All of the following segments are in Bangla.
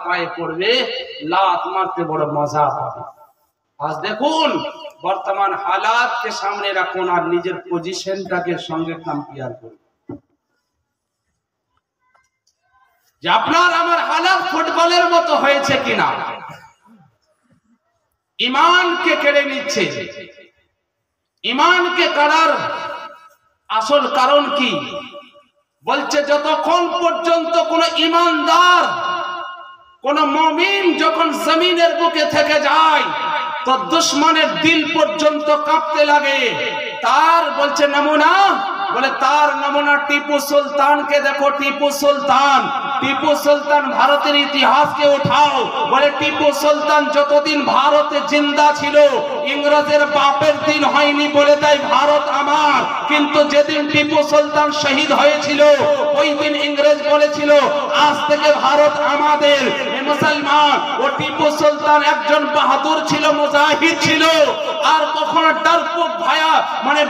পায়ে পড়বে, লাত মারতে বড় মজা পাবে। আজ দেখুন বর্তমান হালাতকে সামনে রাখুন আর নিজের পজিশনটাকে সঙ্গে কম্পেয়ার করুন যে আপনার আমার হালাত ফুটবলের মতো হয়েছে কিনা। ইমানকে কেড়ে নিচ্ছে। ইমানকে কাড়ার আসল কারণ কি? বলছে যতক্ষণ পর্যন্ত কোন ইমানদার, কোন মুমিন যখন জমিনের বুকে থেকে যায় তো দুশমনের দিল পর্যন্ত কাঁপতে লাগে। তার বলছে নমুনা, বলে তার নমুনা টিপু সুলতানকে দেখো। টিপু সুলতান ভারতের ইতিহাসকে উঠাও। বলে টিপু সুলতান যতদিন ভারতে জিন্দা ছিল ইংরেজের বাপের দিন হয়নি বলে তাই ভারত আমার। কিন্তু যেদিন টিপু সুলতান শহীদ হয়েছিল ওই দিন ইংরেজ বলেছিল আজ থেকে ভারত আমাদের। মুসলমান, ও টিপু সুলতান একজন বাহাদুর ছিল, মুজাহিদ ছিল, আর কখনো ডরপোক ভায়া মানে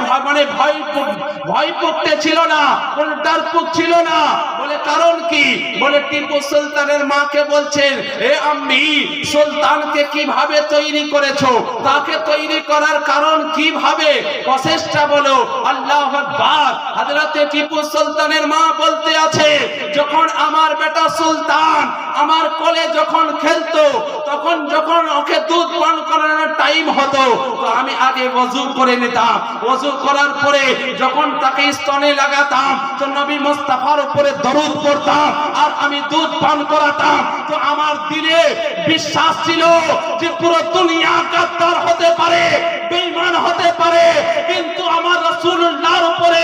ভয় পড়তে ছিল না, কোন ডরপোক ছিল না। বলে কারণ কি? বলে টিপু সুলতানের মাকে বলছেন, এ আম্মি, সুলতানকে কিভাবে তৈরি করেছো? তাকে তৈরি করার কারণ কিভাবে? প্রচেষ্টা বলো। আল্লাহু আকবার। হযরতে টিপু সুলতানের মা বলতে আছে, যখন আমার বেটা সুলতান আমার কোলে যখন খেলতো তখন যখন ওকে দুধ পান করানোর টাইম হতো তো আমি আগে ওযু করে নিতাম। ওযু করার পরে যখন তাকে স্তনে লাগাতাম তো নবী মুস্তাফার উপরে দরুদ পড়তাম আর আমি দুধ পান করাতাম। তো আমার দিলে বিশ্বাস ছিল যে পুরো দুনিয়া গাদ্দার হতে পারে, বেঈমান হতে পারে, কিন্তু আমার রাসূলুল্লাহর উপরে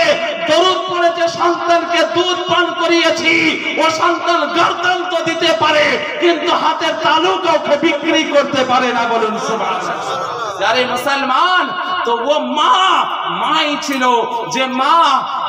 দরুদ পড়ে যে সন্তানকে দুধ পান করিয়েছি ও সন্তান গর্দান তো দিতে পারে কিন্তু হাতের তালু কাউকে বিক্রি করতে পারে না। বলুন সুবহানাল্লাহ। যারে মুসলমান, তো ও মাই ছিল যে মা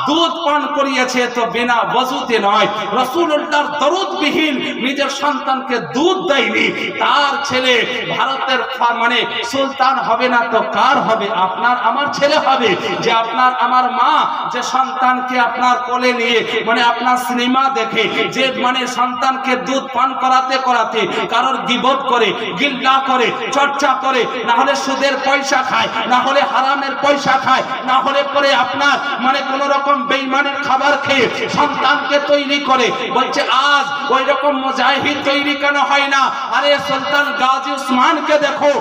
দুধ পান করিয়েছে তো বিনা ওযুতে নয়। রাসূলুল্লাহর দরুদবিহীন নিজের সন্তানকে দুধ দেয়নি। তার ছেলে ভারতের মানে সুলতান হবে না তো কার হবে? আপনার আমার ছেলে হবে। যে আপনার আমার মা যে সন্তানকে আপনার কোলে নিয়ে মানে আপনার সিনেমা দেখে যে মানে সন্তানকে দুধ পান করাতে করাতে কারোর গীবত করে, গিল্লা করে, চর্চা করে, না হলে সুদের পয়সা খায়, না হলে হারামের পয়সা খায়, না হলে পরে আপনার মানে কোন রকম বেঈমানের খাবার খেয়ে সন্তানকে তৈরি করে। বলছে আজ ওই রকম মুজাহিদ তৈরি কেন হয় না? আরে সুলতান গাজী উসমানকে দেখো,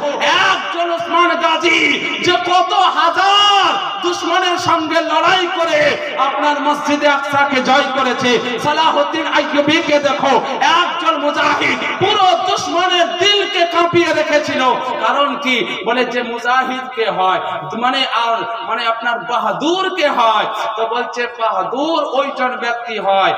একজন উসমান গাজী যে কত হাজার দুশমনের সঙ্গে লড়াই করে আপনার মসজিদে আকসাকে জয় করেছে। সালাহউদ্দিন আইয়ুবীকে দেখো, একজন মুজাহিদ পুরো দুশমনের দিলকে কাঁপিয়ে রেখেছিল। কারণ কি? বলে যে মুজাহিদ কে হয় মানে আর মানে আপনার বাহাদুর কে হয়? তো বলছে বাহাদুর ওইজন ব্যক্তি হয়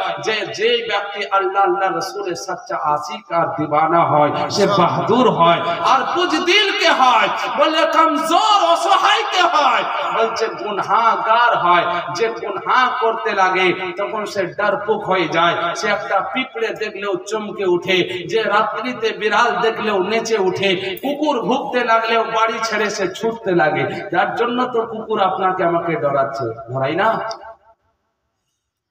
যে ব্যক্তি আল্লাহ আল্লাহ রাসূলের সচ্চা আশিক আর দিওয়ানা হয়, সে বাহাদুর হয়। আর বুজদিল কে হয়? বলে কমজোর অসহায় কে হয়? বলছে গুনাহগার হয়। যে গুনাহ করতে লাগে তখন সে ডরপোক হয়ে যায়। সে একটা পিঁপড়ে দেখলেও চমকে উঠে, যে রাত্রিতে বিড়াল দেখলেও নেচে উঠে, কুকুর ভুগতে লাগলেও বাড়ি ছেড়ে সে ছুটতে লাগে। যার জন্য তো কুকুর আপনাকে আমাকে ডরাচ্ছে, ধরাই না?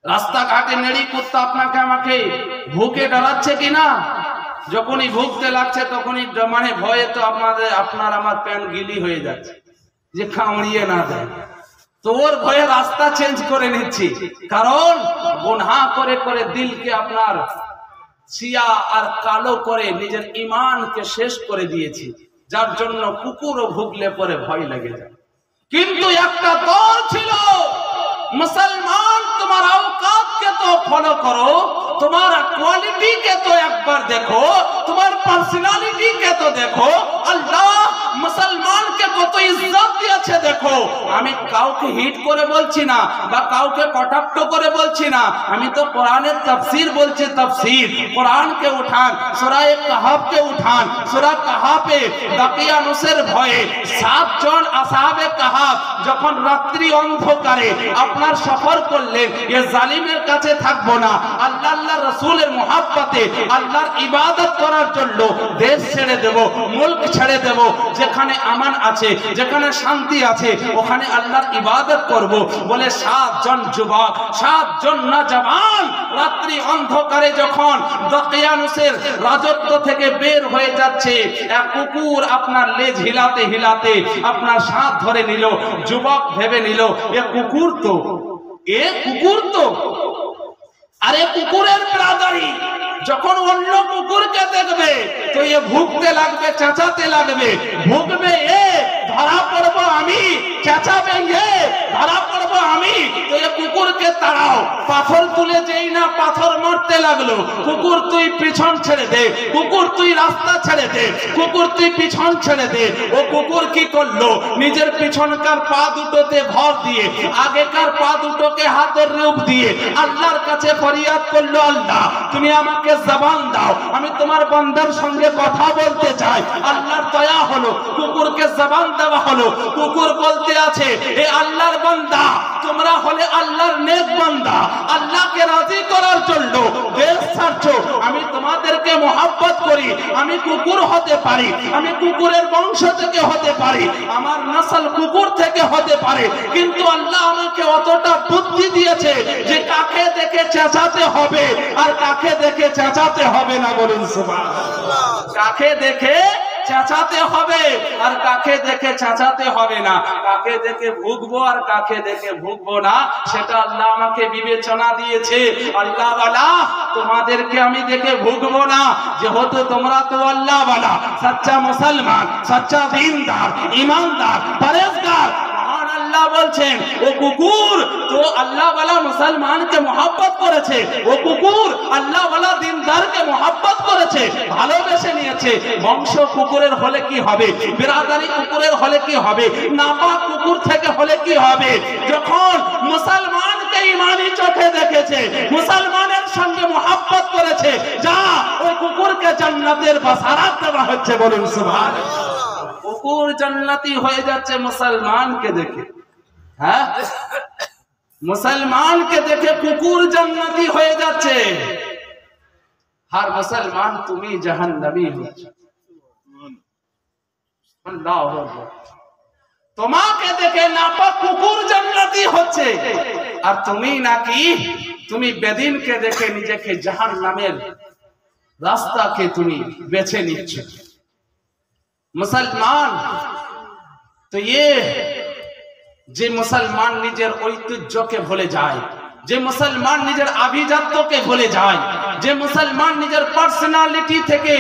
রাস্তাঘাটে নেড়ি কুত্তা আপনাকে আমাকে ভুকে ডরাচ্ছে কিনা? যখনই ভুগতে লাগছে তখনই মানে ভয়ে তো আপনার আমার প্যান্ট গিলি হয়ে যাচ্ছে যে কামড়িয়ে না দেয়। তো ওর ভয়ে রাস্তা চেঞ্জ করে নিচ্ছি, কারণ গুনাহ করে করে দিলকে আপনার সিয়া আর কালো করে নিজের ঈমানকে শেষ করে দিয়েছি। যার জন্য কুকুরও ভুগলে পরে ভয় লেগে যায়। কিন্তু একটা দল ছিল, মুসলমান তোমার औकात तो फॉलो करो, तुम्हारा क्वालिटी के तो एक बार देखो, तुम्हार पर्सनालिटी के तो देखो। अल्लाह मुसलमान के কত ইজ্জত দিয়েছে দেখো। আমি কাউকে হিট করে বলছি না বা কাউকে কটাক্ষ করে বলছি না, আমি তো কোরআনের তাফসীর বলছি। তাফসীর কোরআনকে উঠান, সূরা কাহাফকে উঠান। সূরা কাহাফে দাকিয়ানুসের ভয়ে 7 জন আসহাবে কাহাফ যখন রাত্রি অন্ধকারে আপনার সফর করলেন, এ জালিমের কাছে থাকবো না, আল্লাহ আল্লাহর রাসূলের মুহাব্বতে আল্লাহর ইবাদত করার জন্য দেশ ছেড়ে দেব, মুলক ছেড়ে দেব, যেখানে আমান আছে, যেখানে শান্তি আছে, ওখানে ওখানে আল্লাহর ইবাদত করব বলে 7 জন যুবক 7 জন নওজওয়ান রাত্রি অন্ধকারে যখন দকিয়ানুসের রাজত্ব থেকে বের হয়ে যাচ্ছে, এক কুকুর আপনার লেজ হিলাতে হিলাতে আপনার সাথ ধরে নিল। যুবক ভেবে নিল এ কুকুর তো আরে কুকুরের ব্রাদারি যখন অন্য কুকুরকে দেখবে তো এ ভুগতে লাগবে, চেঁচাতে লাগবে, ভুগবে এ, ধরা পড়বো আমি, চেঁচাবে এ, ধরা পড়বো আমি। তো এ কুকুরকে তাড়াও। পাথর তুলে যেই না পাথর মারতে লাগলো, কুকুর তুই পিছন ছেড়ে দে, কুকুর তুই রাস্তা ছেড়ে দে, কুকুর তুই পিছন ছেড়ে দে। ও কুকুর কি করলো, নিজের পিছনকার পা দুটোতে ভর দিয়ে আগেকার পা দুটোকে হাতের রূপ দিয়ে আল্লাহর কাছে ফরিয়াদ করলো, আল্লাহ তুমি আমাকে জবান দাও, আমি তোমার বান্দার সঙ্গে কথা বলতে চাই। আল্লাহর দয়া হলো, কুকুরকে জবান দেওয়া হলো। কুকুর বলতে আছে, এ আল্লাহর বান্দা, তোমরা হলে আল্লাহর নেক বান্দা, আল্লাহকে রাজি করার জন্য দেশ ছাড়ছো। আমি তোমাদেরকে মহব্বত করি, আমি কুকুর হতে পারি, আমি কুকুরের বংশ থেকে হতে পারি, আমার নসল কুকুর থেকে হতে পারে, কিন্তু আল্লাহ আমাকে অতটা বুদ্ধি দিয়েছে যে কাকে দেখে চেঁচাতে হবে আর কাকে দেখে চেঁচাতে হবে না। বলুন সুবহানাল্লাহ। কাকে দেখে চেঁচাতে হবে আর কাকে দেখে চেঁচাতে হবে না, কাকে দেখে ভুগবো আর কাকে দেখে ভুগবো না, সেটা আল্লাহ আমাকে বিবেচনা দিয়েছে। আল্লাহ ওয়ালা তোমাদেরকে আমি দেখে ভুগবো না, যেহেতু তোমরা তো আল্লাহ ওয়ালা, সচ্চা মুসলমান, সচ্চা দীনদার, ঈমানদার, পরেজগার। আল্লাহ বলছেন ও কুকুর তো আল্লাহ ওয়ালা মুসলমানকে মহব্বত করেছে, ও কুকুর আল্লাহ ওয়ালা দিনদারকে মহব্বত করেছে, ভালোবেসে নিয়েছে। বংশ কুকুরের হলে কি হবে, বিরাদারি কুকুরের হলে কি হবে, নাপাক কুকুর থেকে হলে কি হবে? যখন মুসলমানকে ঈমানি চোখে দেখেছে, মুসলমানের সঙ্গে মহব্বত করেছে, যা ওই কুকুরকে জান্নাতের বাসারাত দেওয়া হচ্ছে। বলুন সুবহানাল্লাহ। কুকুর জান্নাতি হয়ে যাচ্ছে মুসলমানকে দেখে। হ্যাঁ, মুসলমানকে দেখে কুকুর জান্নাতি হয়ে যাচ্ছে। हर मुसलमान तुम्ही जहन्नमी हो। তোমাকে দেখে নাপাক কুকুর জান্নাতি হচ্ছে, আর তুমি নাকি তুমি বেদিনকে দেখে নিজেকে জাহান্নামের রাস্তাকে তুমি বেছে নিচ্ছ। মুসলমান তো যে মুসলমান নিজের ঐতিহ্যকে ভুলে যায়, যে মুসলমান নিজের আভিজাত্যকে ভুলে যায়, যে মুসলমান নিজের পার্সোনালিটি থেকে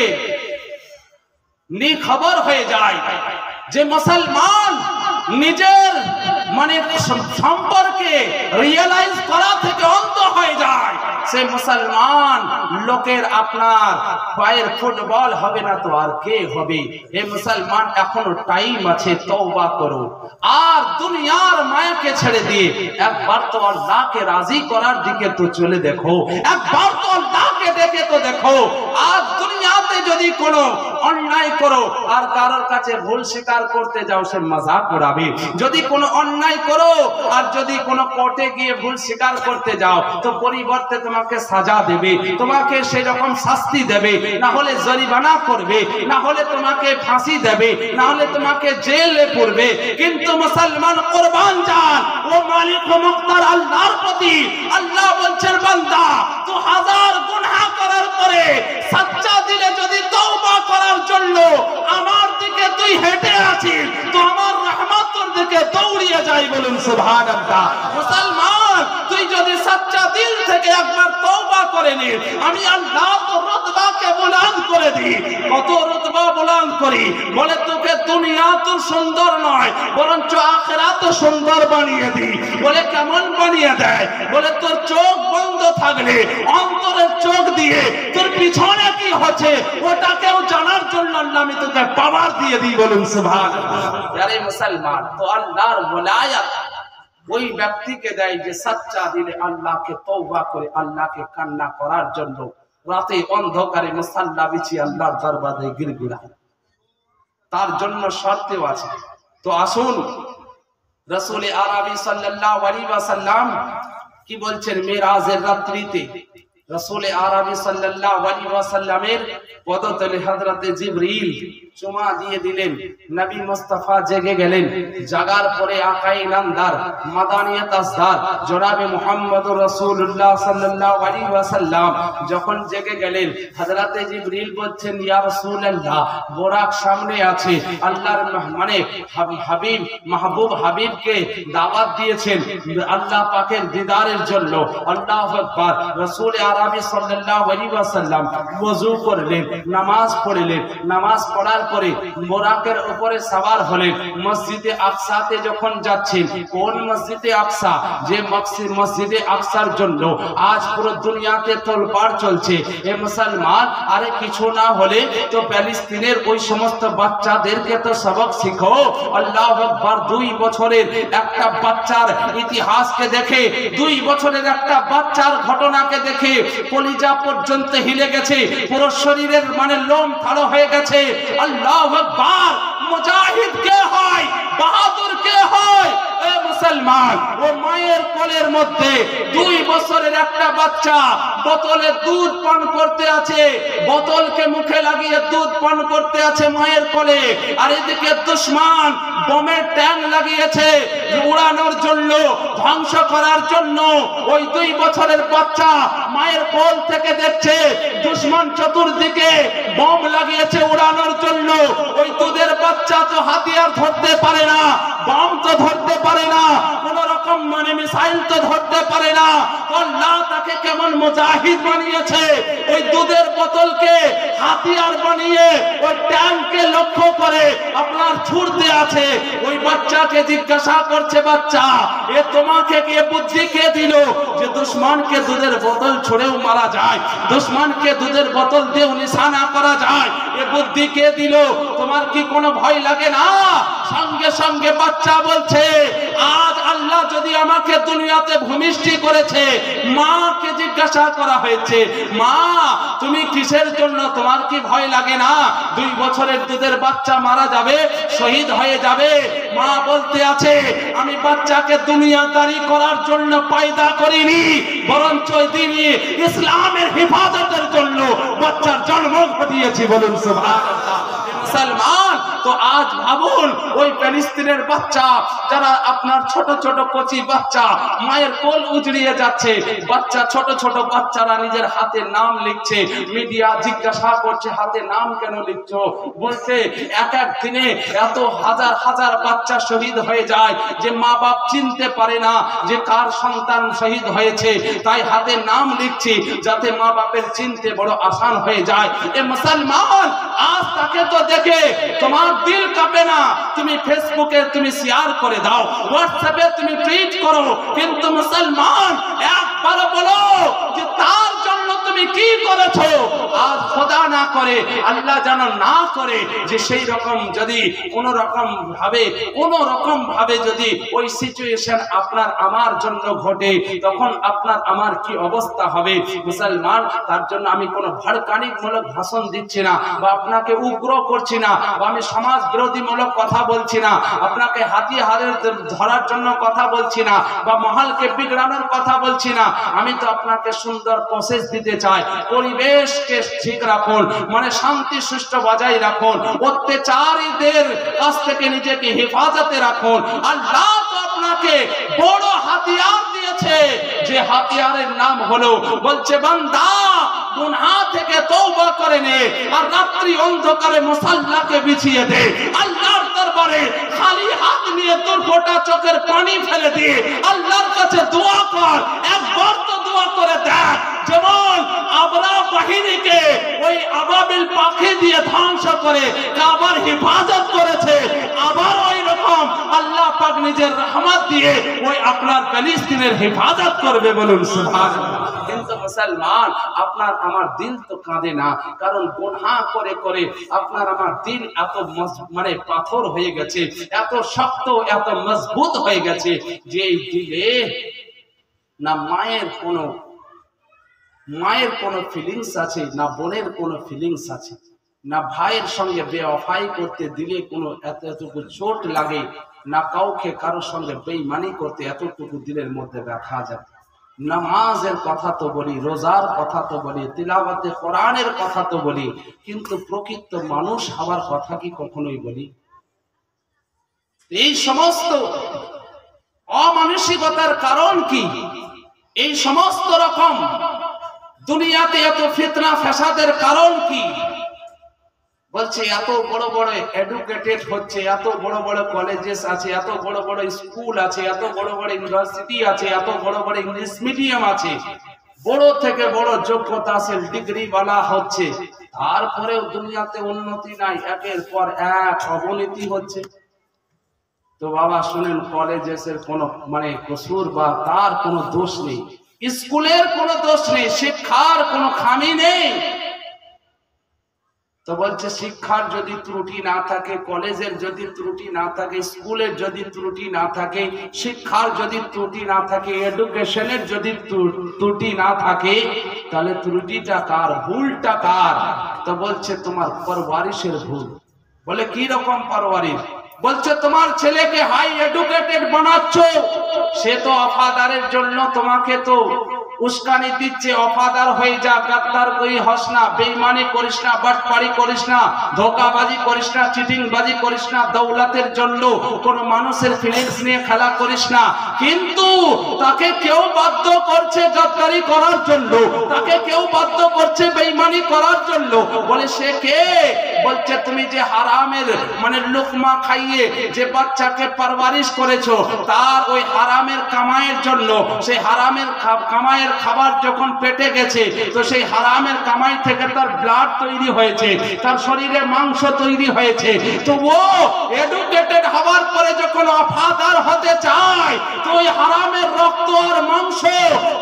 নিখবর হয়ে যায়, যে মুসলমান নিজের মানে সম্পর্কে রিয়েলাইজ করা থেকে অন্ধ হয়ে যায়, সে মুসলমান লোকের আপনার পায়ের ফুটবল হবে না তো আর কে হবে? হে মুসলমান, এখনো টাইম আছে, তওবা করো আর দুনিয়ার মায়াকে ছেড়ে দিয়ে একবার তো আল্লাহকে রাজি করার দিকে তো চলে দেখো, একবার তো আল্লাহকে দেখে তো দেখো। আর দুনিয়াতে যদি কোনো অন্যায় করো আর কারোর কাছে ভুল স্বীকার করতে যাও, সে মজাক উড়াবে। যদি কোনো অন্যায় করো আর যদি কোনো কোর্টে গিয়ে ভুল স্বীকার করতে যাও, তো পরিবর্তে তোমাকে সাজা দেবে, তোমাকে সেই রকম শাস্তি দেবে, না হলে জরিমানা করবে, না হলে তোমাকে ফাঁসি দেবে, না হলে তোমাকে জেলে পড়বে। কিন্তু মুসলমান কুরবান যান ও মালিক ও মুখতার আল্লাহর প্রতি। আল্লাহ বলছেন, বান্দা তো হাজার গুনাহ করার পরে সচ্চা দিলে যদি তওবা করার জন্য আমার দিকে তুই হেঁটে আছিস, তো আমার রহমত তোর দিকে দৌড়িয়ে যায়। বলুন সুবহানাল্লাহ। মুসলমান, তুই যদি সচ্চা দিল থেকে একবার তওবা করে নি, আমি আল্লাহ তোর রতবাকে বুলন্দ করে দিই। কত রতবা বুলন্দ করি, বলে তোকে দুনিয়া তো সুন্দর নয়, বরঞ্চ আখিরাত সুন্দর বানিয়ে দিই। বলে কেমন বানিয়ে দেয়? বলে তোর চোখ বন্ধ থাকলে অন্তরের চোখ দিয়ে তোর পিছনে কি হচ্ছে ওটাকেও জানার জন্য আল্লাহ আমি তোকে পাওয়ার দিয়ে দিই। বলুন সুবহানাল্লাহ। আরে মুসলমান, তো আল্লাহর ওলায়াত ওই ব্যক্তিকে দেয় যে সচ্চা দিলে আল্লাহকে তওবা করে আল্লাহকে কান্না করার জন্য রাতে অন্ধকারে মুসাল্লা বিছিয়ে আল্লাহর দরবারে গিরগিরায়। তার জন্য শর্তেও আছে। তো আসুন, রাসূল আরবি সাল্লাল্লাহু আলাইহি ওয়াসাল্লাম কি বলছেন? মেরাজের রাত্রিতে রাসূল আরবি সাল্লাল্লাহু আলাইহি ওয়াসাল্লামের পদতলে হযরতে জিবরিল চুমা দিয়ে দিলেন। নবী মুস্তাফা জেগে গেলেন। জাগার পরে আকাই নামদার মাদানিয়াত আসদার জনাবে মুহাম্মদুর রাসূলুল্লাহ সাল্লাল্লাহু আলাইহি ওয়াসাল্লাম যখন জেগে গেলেন, হযরতে জিবরিল বলছেন, ইয়া রাসূলুল্লাহ, বোরাক সামনে আছে, আল্লাহর মানে হাবিব মাহবুব হাবিবকে দাওয়াত দিয়েছেন আল্লাহ পাকের দিদারের জন্য। আল্লাহু আকবার। রাসূল আরবি সাল্লাল্লাহু আলাইহি ওয়াসাল্লাম ওযু করলেন, নামাজ পড়লেন। নামাজ পড়ার পরে বোরাকের উপরে সওয়ার হলেন। মসজিদে আকসাতে যখন যাচ্ছেন, কোন মসজিদে আকসা? যে মসজিদে আকসার জন্য আজ পুরো দুনিয়াতে তোলপাড় চলছে। এ মুসলমান, আরে কিছু না হলে তো প্যালেস্তিনের ওই সমস্ত বাচ্চাদেরকে তো সবক শিখো। আল্লাহু আকবার। 2 বছরের একটা বাচ্চার ইতিহাসকে দেখে, 2 বছরের একটা বাচ্চার ঘটনাকে দেখে কলিজা পর্যন্ত হিলে গেছে, পুরো শরীরের মানে লোম থাড়ো হয়ে গেছে। আল্লাহু আকবার। মুজাহিদ কে হয়? বাহাদুর কে হয়? এ মুসলমান, ও মায়ের কোলের মধ্যে 2 বছরের একটা বাচ্চা বোতলে দুধ পান করতে আছে, বোতলকে মুখে লাগিয়ে দুধ পান করতে আছে মায়ের কোলে। আর এদিকে দুশমন বোমের ট্যাং লাগিয়েছে উড়ানোর জন্য, ধ্বংস করার জন্য। ওই 2 বছরের বাচ্চা মায়ের কোল থেকে দেখছে দুশমন চতুর্দিকে বোম লাগিয়েছে উড়ানোর জন্য। ওই দুধের বাচ্চা তো হাতিয়ার ধরতে পারে না, বম তো ধরতে পারে না, কোন রকম মানে মিসাইল তো ধরতে পারে না। আল্লাহ তাকে কেমন মুজাহিদ বানিয়েছে, ওই দুধের বোতলকে হাতিয়ার বানিয়ে ওই ট্যাঙ্ককে লক্ষ্য করে আপনার ছুটতে আছে। ওই বাচ্চাকে জিজ্ঞাসা করছে, বাচ্চা, এ তোমাকে কে বুদ্ধি কে দিল যে দুশমনকে দুধের বোতল ছুড়েও মারা যায়, দুশমনকে দুধের বোতল দিয়েও নিশানা করা যায়? এ বুদ্ধি কে দিল? তোমার কি কোনো ভয় লাগে না? সঙ্গে সঙ্গে বাচ্চা বলছে, আজ আল্লাহ যদি আমাকে দুনিয়াতে ভূমিষ্ঠি করেছে, মাকে জিজ্ঞাসা করা হয়েছে, মা তুমি কিসের জন্য, তোমার কি ভয় লাগে না? 2 বছরের দুধের বাচ্চা মারা যাবে, শহীদ হয়ে যাবে। মা বলতে আছে, আমি বাচ্চাকে দুনিয়াদারি করার জন্য পয়দা করিনি, বরঞ্চ তিনি ইসলামের হেফাজতের জন্য বাচ্চার জন্ম ঘটিয়েছি। বলুন সুবহানাল্লাহ। মুসলমান, তো আজ ভাবুন ওই প্যালেস্তিনের বাচ্চা, যারা আপনার ছোট ছোট কচি বাচ্চা মায়ের কোল উজড়িয়ে যাচ্ছে, বাচ্চা ছোট ছোট বাচ্চারা নিজের হাতে নাম লিখছে। মিডিয়া জিজ্ঞাসা করছে, হাতে নাম কেন লিখছো? বলছে এক এক দিনে এত হাজার হাজার বাচ্চা শহীদ হয়ে যায় যে মা বাপ চিনতে পারে না যে কার সন্তান শহীদ হয়েছে, তাই হাতে নাম লিখছি যাতে মা বাপের চিনতে বড় আসান হয়ে যায়। এ মুসলমান, আজ তাকে তো দেখে তোমার দিল কাঁপে না, তুমি ফেসবুকে তুমি শেয়ার করে দাও, হোয়াটসঅ্যাপে তুমি টুইট করো, কিন্তু মুসলমান একবার বলো যে তার জন্য তুমি কি করেছো? আজ খোদা না করে, আল্লাহ যেন না করে যে সেই রকম যদি কোন রকম ভাবে যদি ওই সিচুয়েশন আপনার আমার জন্য ঘটে, তখন আপনার আমার কি অবস্থা হবে? মুসলমান, তার জন্য আমি কোনো ভড়কানিমূলক ভাষণ দিচ্ছি না, বা আপনাকে উগ্র করছি না, বা আমি সমাজ বিরোধী মূলক কথা বলছি না, আপনাকে হাতিয়ারের ধরার জন্য কথা বলছি না, বা মহলকে বিগড়ানোর কথা বলছি না। আমি তো আপনাকে সুন্দর প্রসেস দিতে চাই। পরিবেশকে ঠিক রাখুন, মানে শান্তি সুষ্ঠু বজায় রাখুন, অত্যাচারীদের কাছ থেকে নিজেকে হেফাজতে রাখুন। আল্লাহ তো আপনাকে বড় হাতিয়ার দিয়েছে, যে হাতিয়ারের নাম হলো, বলছে বান্দা গুনাহ থেকে তওবা করে নে, আর রাত্রি অন্ধকারে মুসাল্লাকে বিছিয়ে দে। আল্লাহর দরবারে খালি হাত নিয়ে তোর ফোঁটা চোখের পানি ফেলে দিয়ে আল্লাহর কাছে দোয়া কর। একবার তো দোয়া করে দেখ, যেমন আবরা বাহিনীকে ওই আবাবিল পাখি দিয়ে ধ্বংস করে কাবার হেফাজত করেছে, আবার ওই রকম আল্লাহ পাক নিজের রহমত দিয়ে ওই আপনার প্যালেস্তিনের হেফাজত করবে। বলুন সুবহানাল্লাহ। কিন্তু মুসলমান, আপনার আমার দিল তো কাঁদে না, কারণ গুনাহ করে করে আপনার আমার দিল এত মানে পাথর হয়ে গেছে, এত শক্ত, এত মজবুত হয়ে গেছে যে এই দিলে না মায়ের কোনো ফিলিংস আছে, না বোনের কোনো ফিলিংস আছে, না ভাইয়ের সঙ্গে বেওয়াফাই করতে দিলে কোনো এতটুকু চোট লাগে, না কাউকে কারোর সঙ্গে বেঈমানি করতে এতটুকু দিলের মধ্যে ব্যথা যায়। নামাজের কথা তো বলি, রোজার কথা তো বলি, তিলাওয়াতে কোরআনের কথা তো বলি, কিন্তু প্রকৃত মানুষ হওয়ার কথা কি কখনোই বলি? এই সমস্ত অমানসিকতার কারণ কি? এই সমস্ত রকম দুনিয়াতে এত ফিতনা ফ্যাসাদের কারণ কি? বলছে এত বড় বড় এডুকেটেড হচ্ছে, এত বড় বড় কলেজেস আছে, এত বড় বড় স্কুল আছে, এত বড় বড় ইউনিভার্সিটি আছে, এত বড় বড় ইংলিশ মিডিয়াম আছে, বড় থেকে বড় যোগ্যতা আছে, ডিগ্রি বলা হচ্ছে, তারপরেও দুনিয়াতে উন্নতি নাই, একের পর এক অবনতি হচ্ছে। তো বাবা শুনেন, কলেজেসের কোনো কসুর বা তার কোনো দোষ নেই, স্কুলের কোনো দোষ নেই, শিক্ষার কোনো খামি নেই। তো বলছে শিক্ষার যদি ত্রুটি না থাকে, কলেজের যদি ত্রুটি না থাকে, স্কুলের যদি ত্রুটি না থাকে, শিক্ষার যদি ত্রুটি না থাকে, এডুকেশনের যদি ত্রুটি না থাকে, তাহলে ত্রুটিটা কার, ভুলটা কার? তো বলছে তোমার পরওয়ারিশের ভুল। বলে কি রকম পরওয়ারিশ? বলছে তোমার ছেলেকে হাই এডুকেটেড বানাচ্ছ, সে তো অফাদারের জন্য তোমাকে তো উস্কানি দিচ্ছে, অফাদার হয়ে যা, গাদ্দার করি হস না, বেঈমানি করিস না, বাটপাড়ি করিস না, ধোকাবাজি করিস না, চিটিংবাজি করিস না, দৌলতের জন্য কোন মানুষের ফিলিংস নিয়ে খেলা করিস না। কিন্তু তাকে কেউ বাধ্য করছে গাদ্দারি করার জন্য, তাকে কেউ বাধ্য করছে বেঈমানি করার জন্য। বলে সে কে? বলছে তুমি যে হারামের লোকমা খাইয়ে যে বাচ্চাকে পরওয়ারিশ করেছো, তার ওই হারামের কামাইয়ের জন্য, সেই হারামের কামাইয়ের খাবার যখন পেটে গেছে, তো সেই হারামের কামাই থেকে তার ব্লাড তৈরি হয়েছে, তার শরীরে মাংস তৈরি হয়েছে। তো ও এডুকেটেড হওয়ার পরে যখন অফাদার হতে চায়, তো ওই হারামের রক্ত আর মাংস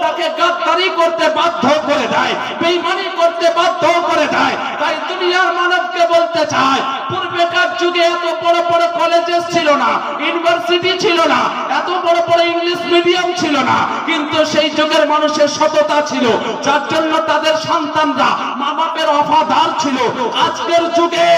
তাকে গাদ্দারি করতে বাধ্য করে দেয়, বেঈমানি করতে বাধ্য করে দেয়। তাই দুনিয়ার মানবকে বলতে চায়, পূর্বেকার যুগে এত বড় বড় কলেজেস ছিল না, ইউনিভার্সিটি ছিল না, এত বড় বড় ইংলিশ মিডিয়াম ছিল না, কিন্তু সেই যুগের মানুষের সততা ছিল, যার জন্য তাদের সন্তানরা মা বাপের ওয়াফাদার ছিল। আজকের যুগে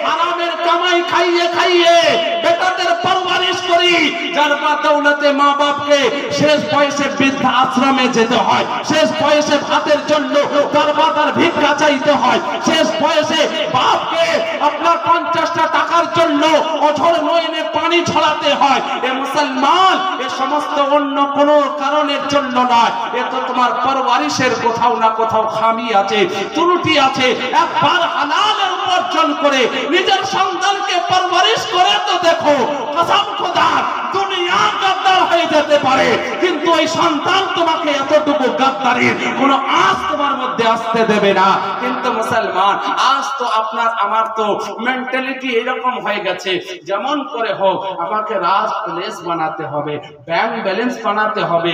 হারামের কামাই খাইয়ে খাইয়ে বেটাদের পরওয়ারিশ করি, যার দৌলতে মা বাপকে শেষ বয়সে বৃদ্ধা আশ্রমে যেতে হয়, শেষ বয়সে ভাতের জন্য দরবাদার ভিক্ষা চাইতে হয়, শেষ বয়সে বাপকে আপনার 50টা টাকার জন্য অঝর নয়নে পানি ছড়াতে হয়। এ মুসলমান, এ সমস্ত অন্য কোনো কারণের জন্য নয়, এ তো তোমার পরওয়ারিশের কোথাও না কোথাও খামি আছে, ত্রুটি আছে। একবার হালালের উপার্জন করে নিজের সন্তানকে পরওয়ারিশ করে তো দেখো, কসম খোদার দুনিয়া গাদ্দার হয়ে যেতে পারে, কিন্তু ওই সন্তান তোমাকে এতটুকু গাদ্দারির কোনো আঁচ তোমার মধ্যে আসতে দেবে না। কিন্তু মুসলমান, আজ তো আপনার আমার তো মেন্টালিটি এরকম হয়ে গেছে, যেমন করে হোক আমাকে রাজ প্লেস বানাতে হবে, ব্যাংক ব্যালেন্স বানাতে হবে,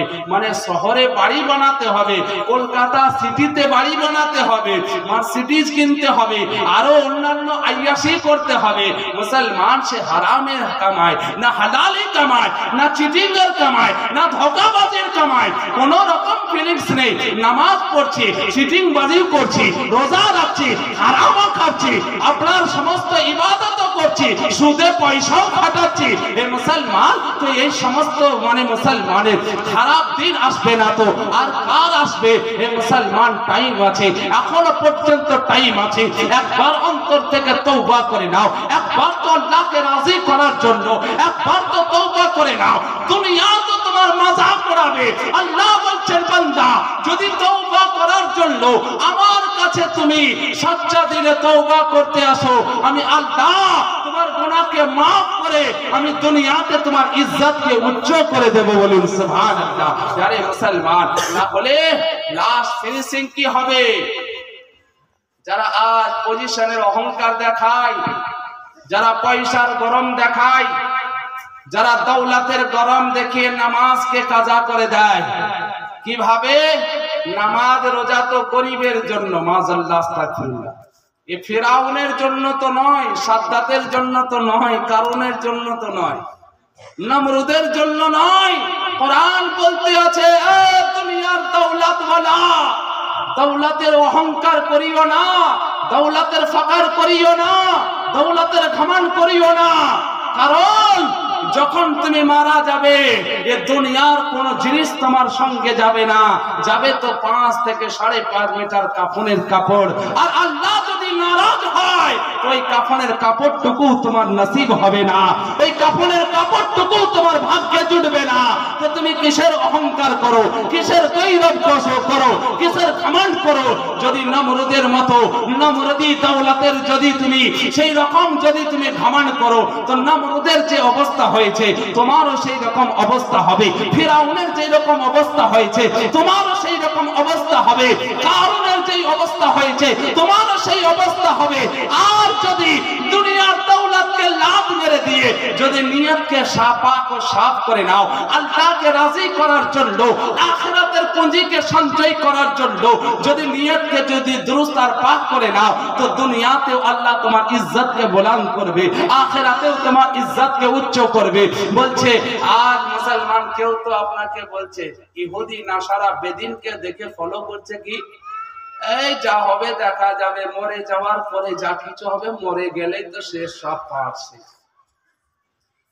শহরে বাড়ি বানাতে হবে, কলকাতা সিটিতে বাড়ি বানাতে হবে, মার্সিডিজ কিনতে হবে, আরো অন্যান্য আইয়াসি করতে হবে। মুসলমান সে হারামের কামায় না, হালালি কামায় না, চিটিং এর কামায় না, ধোঁকাবাজির কামায়, কোন রকম ফিলিংস নেই। নামাজ পড়ছি, চিটিং বাজি করছি, রোজা রাখছি, হারামও খাচ্ছি, আপনার সমস্ত ইবাদত করছি, সুদে পয়সাও খাটাচ্ছি। এ মুসলমান, তো এই সমস্ত মুসলমানের খারাপ দিন আসবে না তো আর কার আসবে? এ মুসলমান, টাইম আছে, এখনো পর্যন্ত টাইম আছে। একবার অন্তর থেকে তওবা করে নাও, একবার তো আল্লাহকে রাজি করার জন্য একবার তো তওবা করে নাও। দুনিয়া তো তোমার মজাক করাবে। আল্লাহ বলছেন, বান্দা যদি তওবা করার জন্য আমার কাছে তুমি সচ্চা দিলে তওবা করতে আসো, আমি আল্লাহ তোমার গুনাহকে maaf করে আমি দুনিয়াতে তোমার ইজ্জতকে উচ্চ করে দেব। বলুন সুবহানাল্লাহ। আরে মুসলমান, না হলে লাস্ট ফিনিশিং কি হবে? যারা আজ পজিশনের অহংকার দেখায়, যারা পয়সার গরম দেখায়, যারা দৌলতের গরম দেখিয়ে নামাজকে কাজা করে দেয়, কিভাবে? নামাজ রোজা তো গরিবের জন্য, মাযাল্লাহ আস্তাগফিরুল্লাহ, এ ফিরাউনের জন্য তো নয়, সাদ্দাতের জন্য তো নয়, কারুনের জন্য তো নয়, নমরুদের জন্য নয়। কোরআন বলতে আছে, এ দুনিয়ার দৌলতওয়ালা, দৌলতের অহংকার করিও না, দৌলতের ফাকার করিও না, দৌলতের ঘমান করিও না, কারণ যখন তুমি মারা যাবে এ দুনিয়ার কোনো জিনিস তোমার সঙ্গে যাবে না, যাবে তো 5 থেকে 5.5 মিটার কাফনের কাপড়। আর আল্লাহ যদি নারাজ হয় ওই কাফনের কাপড়টুকু তোমার নসিব হবে না, ওই কাফনের কাপড়টুকু তোমার ভাগ্যে জুটবে না। তো তুমি কিসের অহংকার করো, কিসের গৌরব করো, কিসের ঘমন্ড করো? যদি নমরুদের মতো নমরুদি দৌলতের যদি তুমি সেই রকম যদি তুমি ঘমন্ড করো তো নমরুদের যে অবস্থা হয়েছে তোমারও সেই রকম অবস্থা হবে, ফিরাউনের যে রকম অবস্থা হয়েছে তোমারও সেই রকম অবস্থা হবে, কারুনের যে অবস্থা হয়েছে তোমারও সেই অবস্থা হবে। আর যদি দুনিয়ার দৌলতকে লাভ মেরে দিয়ে যদি নিয়তকে পাক ও সাফ করে নাও আল্লাহকে রাজি করার জন্য, আখিরাতের পুঁজিকে সঞ্চয় করার জন্য যদি নিয়তকে যদি দুরুস্ত আর পাক করে নাও তো দুনিয়াতেও আল্লাহ তোমার ইজ্জতকে বুলন্দ করবে, আখিরাতেও তোমার ইজ্জতকে উচ্চ করবে। বলছে আজ মুসলমান কেউ তো আপনাকে বলছে ইহুদি নাসারা বেদিনকে দেখে ফলো করছে কি এই যা হবে দেখা যাবে, মরে যাওয়ার পরে যা কিছু হবে, মরে গেলেই তো শেষ, সব পারছে।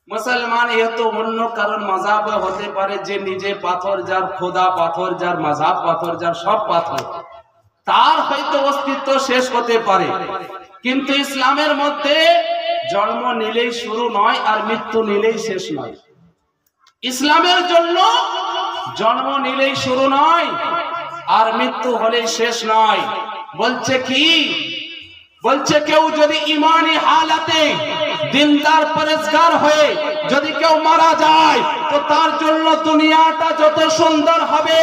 মুসলমান এ তো অন্য কারণ মাযহাব হতে পারে যে নিজে পাথর, যার খোদা পাথর, যার মাযহাব পাথর, যার সব পাথর, তার হয়তো অস্তিত্ব শেষ হতে পারে। কিন্তু ইসলামের মধ্যে জন্ম নিলেই শুরু নয় আর মৃত্যু নিলেই শেষ নয়। ইসলামের জন্য জন্ম নিলেই শুরু নয় আর মৃত্যু হলেই শেষ নয়। বলছে কি? বলছে কেউ যদি ইমানি হালাতে দিনদার পরেজগার হয়ে যদি কেউ মারা যায় তো তার জন্য দুনিয়াটা যত সুন্দর হবে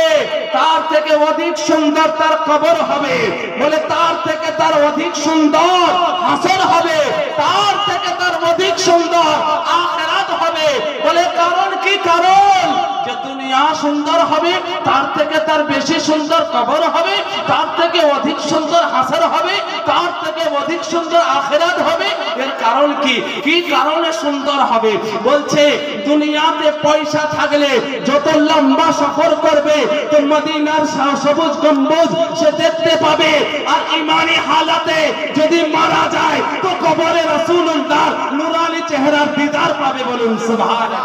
তার থেকে অধিক সুন্দর তার কবর হবে। বলে তার থেকে তার অধিক সুন্দর হাসর হবে, তার থেকে তার অধিক সুন্দর আখিরাত হবে। বলে কারণ কি? কারণ যে দুনিয়া সুন্দর হবে তার থেকে তার বেশি সুন্দর কবর হবে, তার থেকে অধিক সুন্দর হাসর হবে, তার থেকে অধিক সুন্দর আখিরাত হবে। এর কারণ কি? কি কারণে সুন্দর হবে? বলছে দুনিয়াতে পয়সা থাকলে যত লম্বা সফর করবে তো মদিনার সবুজ গম্বুজ সে দেখতে পাবে, আর ইমানি হালাতে যদি মারা যায় তো কবরে রাসূলুল্লাহ নূরানি চেহারার দিদার পাবে। বলুন সুবহানাল্লাহ।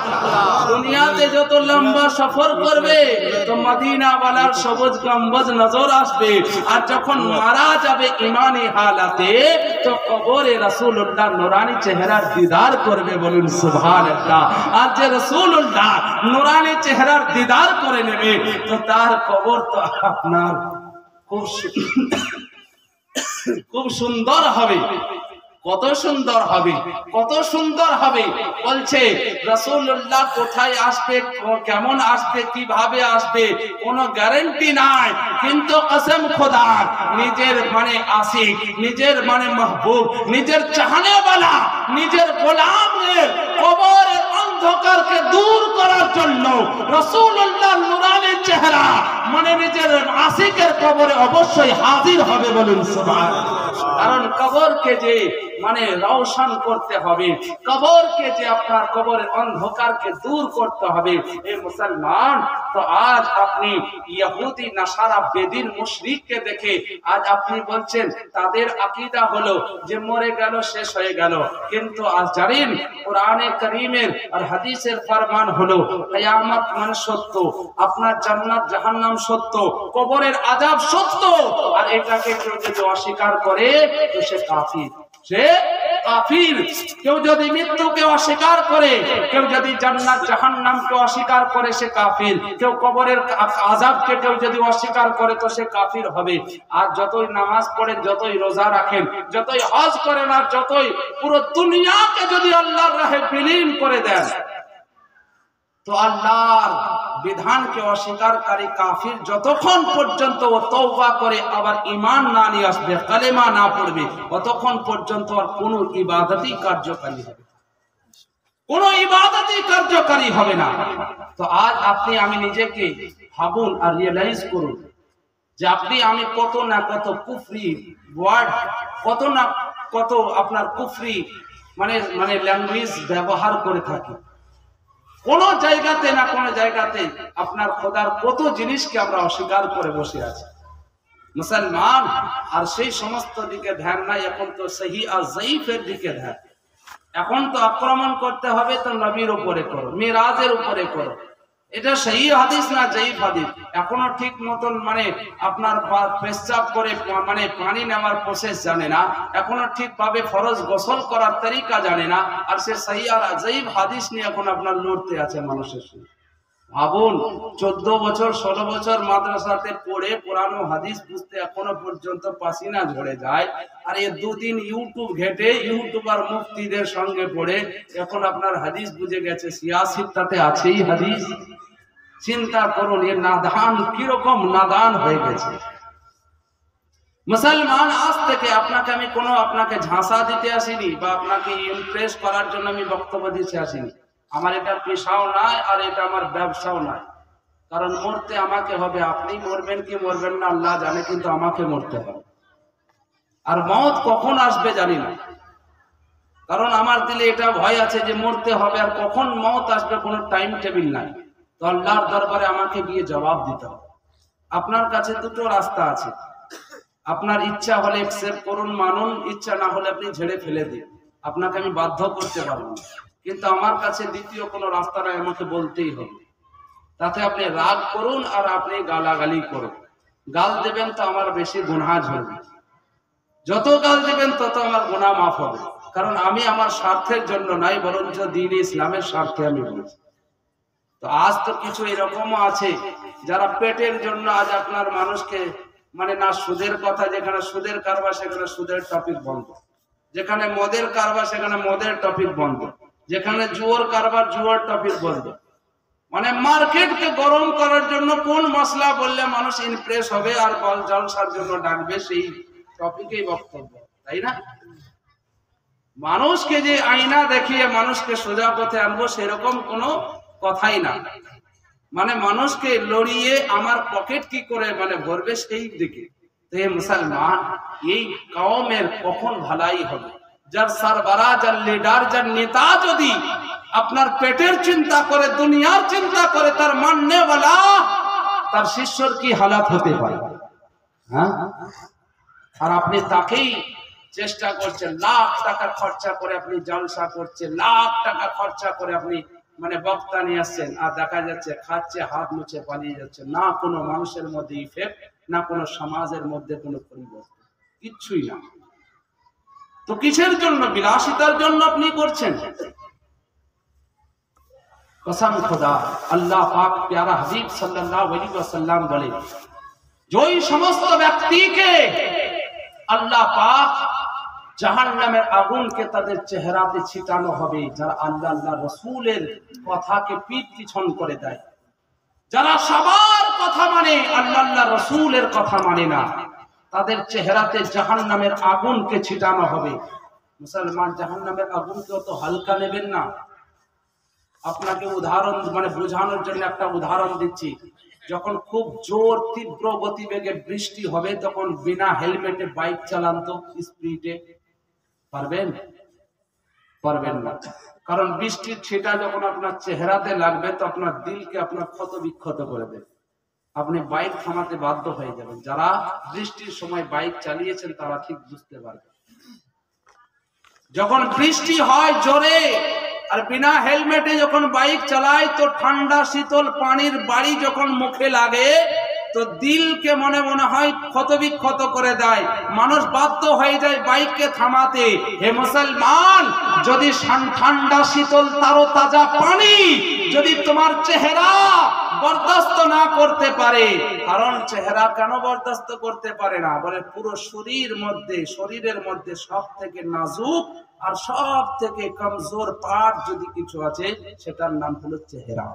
দুনিয়াতে যত লম্বা সফর করবে তো মদিনা ওয়ালার সবুজ গম্বুজ নজর আসবে, আর যখন মারা যাবে ইমানি হালাতে তো কবরে রাসূলুল্লাহ নূরানি চেহারার দিদার করবে। বলুন সুবহানাল্লাহ। আর যে রাসূলুল্লাহ নূরানি চেহারার দিদার করে নেবে তো তার কবর তো আপনার খুব সুন্দর হবে। কত সুন্দর হবে, কত সুন্দর হবে। বলছে রাসূলুল্লাহ কোথায় আসবে, কেমন আসবে, কিভাবে আসবে কোনো গ্যারান্টি নাই, কিন্তু কসম খোদার নিজের মানে আশিক, নিজের মানে মাহবুব, নিজের চাহনে वाला, নিজের গোলামের কবরের অন্ধকারকে দূর করার জন্য রাসূলুল্লাহ নূরানি চেহারা মানে নিজের আশিকের কবরে অবশ্যই হাজির হবে। বলুন সুবহানাল্লাহ। কারণ কবরকে যে মানে রওশন করতে হবে, কবরকে যে আপনার কবরের অন্ধকারকে দূর করতে হবে। এই মুসলমান তো আজ আপনি ইহুদি নাসারা বেদিন মুশরিককে দেখে আজ আপনি বলছেন তাদের আকীদা হলো যে মরে গেল শেষ হয়ে গেল, কিন্তু আজ জানেন কোরআনে কারীমের আর হাদিসের ফরমান হলো কিয়ামত মানে সত্য, আপনার জান্নাত জাহান্নাম সত্য, কবরের আযাব সত্য। আর এটাকে কেউ যদি অস্বীকার করে তো সে কাফির, সে কাফির। কেউ যদি মৃত্যুকে অস্বীকার করে, কেউ যদি জান্নাত জাহান্নামকে অস্বীকার করে সে কাফির, কেউ কবরের আযাবকে কেউ যদি অস্বীকার করে তো সে কাফির হবে। আর যতই নামাজ পড়েন, যতই রোজা রাখেন, যতই হজ করেন, আর যতই পুরো দুনিয়াকে যদি আল্লাহর রাহে বিলীন করে দেন তো আল্লাহর বিধানকে অস্বীকারী কাফির যতক্ষণ পর্যন্ত ও তওবা করে আবার ঈমান না নিয়ে আসবে, কালেমা না পড়বে, ততক্ষণ পর্যন্ত আর কোনো ইবাদতই কার্যকারী হবে, কোনো ইবাদতই কার্যকারী হবে না। তো আজ আপনি আমি নিজেকে ভাবুন আর রিয়েলাইজ করুন যে আপনি আমি কত না কত কুফরি ওয়ার্ড, কত না কত আপনার কুফরি মানে ল্যাঙ্গুয়েজ ব্যবহার করে থাকি। কোন জায়গাতে না কোন জায়গাতে আপনার খোদার কত জিনিসকে আমরা অস্বীকার করে বসে আছি মুসলমান। আর সেই সমস্ত দিকে ধ্যান নাই, এখন তো সহি আর যায়ীফের দিকে ধ্যান। এখন তো আক্রমণ করতে হবে তো নবীর উপরে করো, মিরাজের উপরে করো। এটা সেই হাদিস না জয়ীফ হাদিস। এখনো ঠিক মতন মানে আপনার পেশাব করে মানে পানি নেওয়ার প্রসেস জানে না, এখনো ঠিকভাবে ফরজ গোসল করার তরিকা জানে না, আর সে সেই আর জয়ীফ হাদিস নিয়ে এখন আপনার লড়তে আছে মানুষের সঙ্গে। ভাবুন, 14 বছর 16 বছর মাদ্রাসাতে পড়ে পুরানো হাদিস বুঝতে এখনো পর্যন্ত পাসিনা ঝরে যায়, আর এই দুদিন ইউটিউব ঘেটে ইউটিউবার মুফতিদের সঙ্গে পড়ে এখন আপনার হাদিস বুঝে গেছে। সিয়াসিতাতে আছেই হাদিস। চিন্তা করুন এর নাদান কিরকম নাদান হয়ে গেছে মুসলমান। আজ থেকে আপনাকে আমি কোনো আপনাকে ঝাঁসা দিতে আসিনি বা আপনাকে ইমপ্রেস করার জন্য আমি বক্তব্য দিতে আসিনি। আমার এটা পেশাও নয় আর এটা আমার ব্যবসাও নয়, কারণ মরতে আমাকে হবে। আপনি মরবেন কি মরবেন না আল্লাহ জানে, কিন্তু আমাকে মরতে হবে। আর মওত কখন আসবে জানি না, কারণ আমার দিলে এটা ভয় আছে যে মরতে হবে, আর কখন মওত আসবে কোনো টাইম টেবিল নাই। তো আল্লাহর দরবারে আমাকে গিয়ে জবাব দিতে হবে। আপনার কাছে দুটো রাস্তা আছে, আপনার ইচ্ছা হলে অ্যাকসেপ্ট করুন, মানুন, ইচ্ছা না হলে আপনি ঝেড়ে ফেলে দিন। আপনাকে আমি বাধ্য করতে পারবো না, কিন্তু আমার কাছে দ্বিতীয় কোনো রাস্তা নাই, আমাকে বলতেই হবে। তাতে আপনি রাগ করুন আর আপনি গালাগালি করুন। গাল দেবেন তো আমার বেশি গুনাহ ঝরবে, যত গাল দেবেন তত আমার গুনাহ মাফ হবে, কারণ আমি আমার স্বার্থের জন্য নাই, বরঞ্চ দ্বীন ইসলামের স্বার্থে আমি বলছি। তো আজ তো কিছু এরকমও আছে যারা পেটের জন্য আজ আপনার মানুষকে মানে না সুদের কথা, যেখানে সুদের কারবার সেখানে সুদের টপিক বন্ধ, যেখানে মদের কারবার সেখানে মদের টপিক বন্ধ, যেখানে জুয়োর কারবার জুয়োর টপিক বন্ধ। মানে মার্কেটকে গরম করার জন্য কোন মশলা বললে মানুষ ইমপ্রেস হবে আর বল জলসার জন্য ডাকবে, সেই টপিকেই বক্তব্য, তাই না? মানুষকে যে আয়না দেখিয়ে মানুষকে সোজা পথে আনবো সেরকম কোনো কথাই না। মানে মানুষকে লড়িয়ে আমার পকেট কি করে মানে ভরবে সেই দিকে। তো হে মুসলমান, এই কওমের কখন ভালাই হবে? যার সরবরাহ, যার লিডার, যার নেতা যদি আপনার পেটের চিন্তা করে, দুনিয়ার চিন্তা করে, তার মাননেওয়ালা তার শিষ্যর কি হালাত হতে পারে? হ্যাঁ, আর আপনি তাকেই চেষ্টা করছেন, লাখ টাকা খরচা করে আপনি জলসা করছেন, লাখ টাকা খরচা করে আপনি মানে বক্তা নিয়ে আসছেন, আর দেখা যাচ্ছে খাচ্ছে, হাত মুছে পালিয়ে যাচ্ছে। না কোনো মানুষের মধ্যে ইফেক্ট, না কোনো সমাজের মধ্যে কোনো পরিবর্তন, কিচ্ছুই না। তো কিসের জন্য? বিলাসিতার জন্য আপনি করছেন। কসম খোদা, আল্লাহ পাক প্যারা হাবিব সাল্লাল্লাহু আলাইহি ওয়াসাল্লাম বলে, যেই সমস্ত ব্যক্তিকে আল্লাহ পাক জাহান্নামের আগুনকে তাদের চেহারাতে ছিটানো হবে, যারা আল্লাহ আল্লাহ রসুলের কথাকে পিঠ পিছন করে দেয়, যারা সবার কথা মানে আল্লাহ আল্লাহ রসুলের কথা মানে না, তাদের চেহারাতে জাহান্নামের আগুনকে ছিটানো হবে। মুসলমান, জাহান্নামের আগুনকে অত হালকা নেবেন না। আপনাকে উদাহরণ মানে বোঝানোর জন্য একটা উদাহরণ দিচ্ছি। যখন খুব জোর তীব্র গতিবেগে বৃষ্টি হবে, তখন বিনা হেলমেটে বাইক চালান তো স্পিডে পারবেন? পারবেন না, কারণ বৃষ্টির ছিটা যখন আপনার চেহারাতে লাগবে তো আপনার দিলকে আপনার ক্ষত বিক্ষত করে দেবে, আপনি বাইক থামাতে বাধ্য হয়ে যাবেন। যারা বৃষ্টির সময় বাইক চালিয়েছেন তারা ঠিক বুঝতে পারবেন। যখন বৃষ্টি হয় জোরে আর বিনা হেলমেটে যখন বাইক চালায়, তো ঠান্ডা শীতল পানির বাড়ি যখন মুখে লাগে তো দিলকে মনে মনে হয় ক্ষত বিক্ষত করে দেয়, মানুষ বাধ্য হয়ে যায় বাইককে থামাতে। হে মুসলমান, যদি ঠান্ডা শীতল তারো তাজা পানি যদি তোমার চেহারা বরদাস্ত না করতে পারে, কারণ চেহারা কেন বরদাস্ত করতে পারে না? বলে পুরো শরীরের মধ্যে সব থেকে নাজুক আর সব থেকে কমজোর পার্ট যদি কিছু আছে, সেটার নাম হলো চেহারা।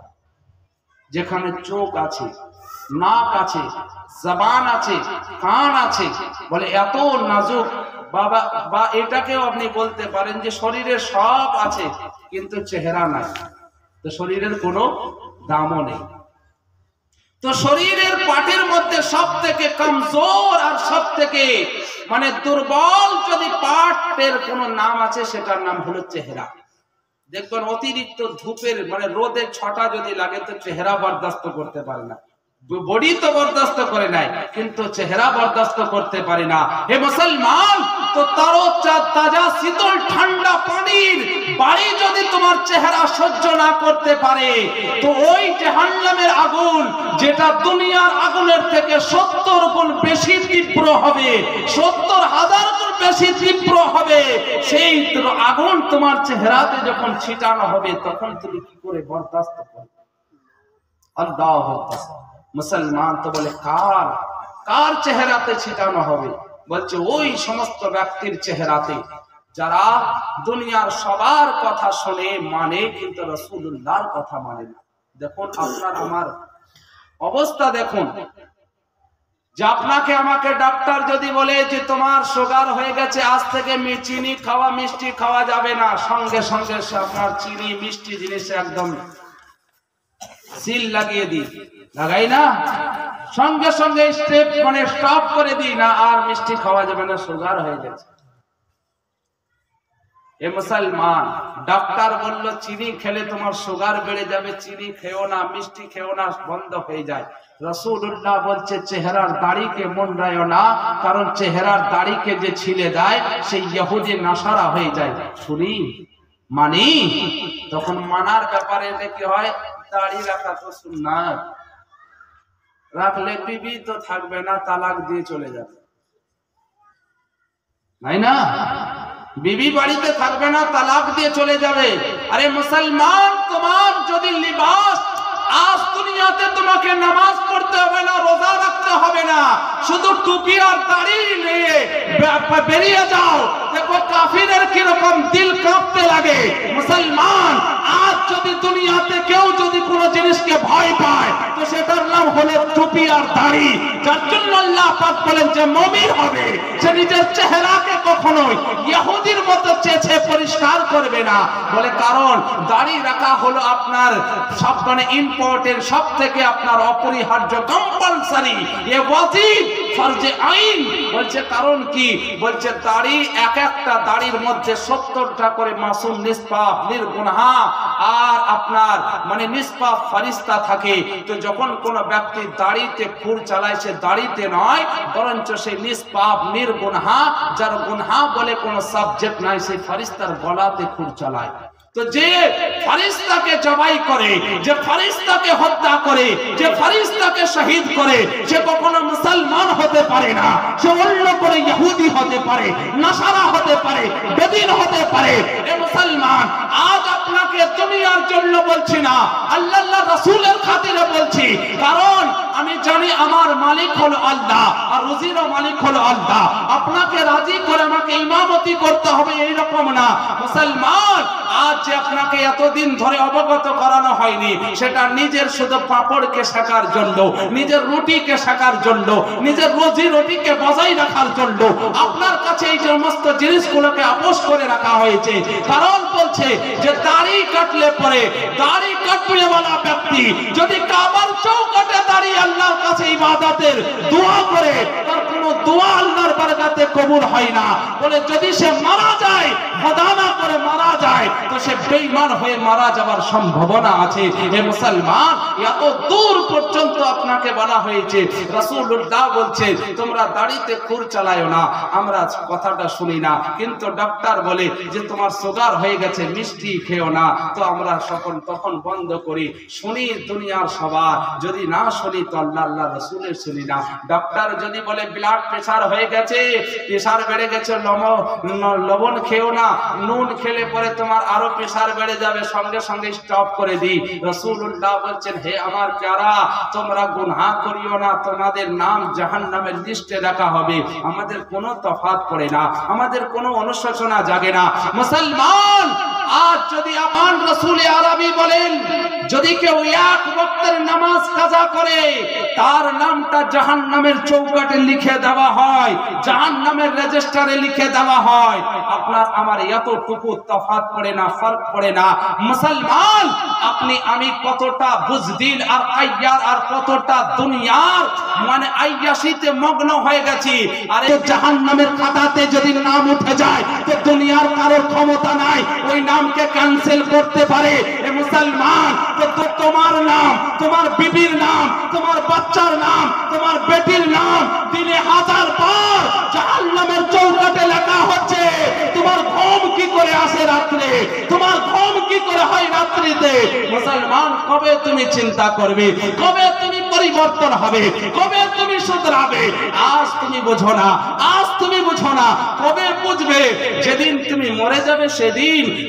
যেখানে চোখ আছে, নাক আছে, জবান আছে, কান আছে, বলে এত নাজুক বাবা, বা এটাকেও আপনি বলতে পারেন যে শরীরে সব আছে কিন্তু চেহারা নাই, তো শরীরের কোনো দামও নেই। তো শরীরের পার্টের মধ্যে সব থেকে কমজোর আর সব থেকে মানে দুর্বল যদি পার্টের কোনো নাম আছে, সেটার নাম হলো চেহারা। দেখবেন অতিরিক্ত ধূপের মানে রোদের ছটা যদি লাগে তো চেহারা বরদাস্ত করতে পারে না, বডি তো বরদাস্ত করে নাই, কিন্তু চেহারা বরদাস্ত করতে পারি না। হে মুসলমান, তো তাজা শীতল ঠান্ডা পানির বাড়ি যদি তোমার চেহারা সহ্য না করতে পারে, তো ওই জাহান্নামের আগুন, যেটা দুনিয়ার আগুনের থেকে 70 গুণ বেশি তীব্র হবে, 70,000 গুণ বেশি তীব্র হবে, সেই আগুন তোমার চেহারাতে যখন ছিটানো হবে, তখন তুমি কি করে বরদাস্ত করবে? আল্লাহু আকবার। মুসলমান তো বলে কার চেহারাতে ছিটানো হবে? বলছে ওই সমস্ত ব্যক্তির চেহারাতে যারা দুনিয়ার সবার কথা শুনে মানে, কিন্তু রাসূলুল্লাহর কথা মানে না। দেখুন আপনার আমার অবস্থা দেখুন, যে আপনাকে আমাকে ডাক্তার যদি বলে যে তোমার সুগার হয়ে গেছে, আজ থেকে চিনি খাওয়া মিষ্টি খাওয়া যাবে না, সঙ্গে সঙ্গে আপনার চিনি মিষ্টি জিনিসে একদম সিল লাগিয়ে দিই, লাগাই না, সঙ্গে সঙ্গে স্টেপ মানে স্টপ করে দিই না, আর মিষ্টি খাওয়া যাবে না, সুগার হয়ে গেছে। এ মুসলমান, ডাক্তার বলল চিনি খেলে তোমার সুগার বেড়ে যাবে, চিনি খেও না, মিষ্টি খেও না, বন্ধ হয়ে যায়। রাসূলুল্লাহ বলছে চেহারার দাড়িকে মুন্ডায়ও না, কারণ চেহারার দাড়িকে যে ছিলে দেয় সেই ইহুদি নাসারা হয়ে যায়। শুনি মানি, তখন মানার ব্যাপারে কি হয়, দাড়ি রাখা তো সুন্নাত, রাখলে বিবি তো থাকবে না, তালাক দিয়ে চলে যাবে, তাই না? বিবি বাড়িতে থাকবে না, তালাক দিয়ে চলে যাবে। আরে মুসলমান, তোমার যদি লিবাস, আজ দুনিয়াতে তোমাকে নামাজ পড়তে হবে না, রোজা রাখতে হবে না, শুধু টুপি আর দাড়ি নিয়ে বেরিয়ে যাও, দেখো কাফিরের কিরকম দিল কাঁপতে লাগে। মুসলমান, আজ যদি দুনিয়াতে কেউ যদি কোনো জিনিসকে ভয় পায়, তো সেটার নাম হলো টুপি আর দাড়ি। যার জন্য আল্লাহ পাক বলেন যে মুমিন হবে, সে নিজের চেহারাকে কখনোই ইহুদির মতো চেঁচে পরিষ্কার করবে না। বলে কারণ দাড়ি রাখা হলো আপনার সব মানে ইম্পর্টেন্ট, সব থেকে আপনার অপরিহার্য, কম্পালসারি, এ ওয়াজিব, ফরজে আইন। বলছে কারণ কি? বলছে দাড়ি, এক একটা দাড়ির মধ্যে 70টা করে মাসুম, নিষ্পাপ, নির্গুনাহ আর আপনার মানে নিষ্পাপ ফেরেশতা থাকে। তো যখন কোন ব্যক্তি দাড়িতে খুর চালায়, সে দাড়িতে নয়, বরঞ্চ সে নিষ্পাপ, নির্গুনাহ, যার গুনাহ বলে কোনো সাবজেক্ট নাই, সেই ফেরেশতার গলাতে খুর চালায়। তো যে ফেরেশতাকে জবাই করে, যে ফেরেশতাকে হত্যা করে, যে ফেরেশতাকে শহীদ করে, সে কখনো মুসলমান হতে পারে না। সে অন্য করে ইহুদি হতে পারে, নাসারা হতে পারে, বেদিন হতে পারে। এ মুসলমান, আজ আপনাকে দুনিয়ার জন্য বলছি না, আল্লাহর রাসূলের খাতিরে বলছি। কারণ আমি জানি আমার মালিক হলো আল্লাহ, আর রুজিরও মালিক হলো আল্লাহ। আপনাকে রাজি করে আমাকে ইমামতি করতে হবে এইরকম না। মুসলমান, আজ যে আপনাকে এতদিন ধরে অবগত করানো হয়নি, সেটা নিজের শুধু পাপড়কে শেখার জন্য, নিজের রুটিকে শেখার জন্য, নিজের রোজি রুটিকে বজায় রাখার জন্য আপনার কাছে এই সমস্ত জিনিসগুলোকে আপোষ করে রাখা হয়েছে। কারণ বলছে যে দাড়ি কাটলে পরে, দাড়ি কাটনেওয়ালা ব্যক্তি যদি কাবার চৌকাঠে দাঁড়িয়ে আল্লাহর কাছে ইবাদতের দোয়া করে, তার কোনো দোয়া আল্লাহর বরকতে কবুল হয় না। বলে যদি সে মারা যায়, খোদা না করে মারা যায়, তো সে বেঈমান হয়ে মারা যাওয়ার সম্ভাবনা আছে। হে মুসলমান, এত দূর পর্যন্ত আপনাকে বলা হয়েছে। রাসূলুল্লাহ বলছে তোমরা দাড়িতে খুর চালায়ো না। আমরা কথাটা শুনি না, কিন্তু ডাক্তার বলে যে তোমার সুগার হয়ে গেছে, মিষ্টি খেও না। তো আমরা তখন বন্ধ করি। শুনি দুনিয়ার সবার, যদি না শুনি তো আল্লাহ রাসূলের শুনি না। ডাক্তার যদি বলে ব্লাড প্রেসার হয়ে গেছে, প্রেসার বেড়ে গেছে, লবণ খেও না, নুন খেলে পরে তোমার আরো প্রেসার বেড়ে যাবে, সঙ্গে সঙ্গে স্টপ করে দিই। রাসূলুল্লাহ বলছেন হে আমার প্যারা, তোমরা গুনাহ করিও না, তোমাদের নাম জাহান্নামের লিস্টে রাখা হবে। আমাদের কোনো তফাৎ পড়ে না, আমাদের কোনো অনুশোচনা জাগে না। মুসলমান, আজ যদি আমার রাসূলে আরবি বলেন, যদি কেউ এক ওয়াক্তের নামাজ কাজা করে, তার নামটা জাহান্নামের চৌকাঠে লিখে দেওয়া হয়, জাহান্নামের রেজিস্টারে লিখে দেওয়া হয়। আপনার আমার এতটুকু তফাৎ পড়ে না, ফারক পড়ে না। মুসলমান, আপনি আমি কতটা বুজদিল আর আইয়ার আর কতটা দুনিয়ার মানে আইয়াশিতে মগ্ন হয়ে গেছি। আর এই জাহান্নামের খাতাতে যদি নাম উঠে যায়, তো দুনিয়ার কারোর ক্ষমতা নাই ওই নামকে ক্যান্সেল করতে পারে। মুসলমান, তো তোমার নাম, তোমার বিবির নাম, তোমার বাচ্চার নাম, তোমার বেটির নাম দিনে 1000 বার জাহান্নামের চৌকাঠে লেখা হচ্ছে। তোমার ঘুম কি করে আসে রাত্রে? তোমার ঘুম কি করে হয় রাত্রিতে? মুসলমান, কবে তুমি চিন্তা করবে? কবে তুমি পরিবর্তন হবে? কবে তুমি শুধরাবে? আজ তুমি বুঝো না, আজ তুমি বুঝো না, কবে বুঝবে? যেদিন তুমি মরে যাবে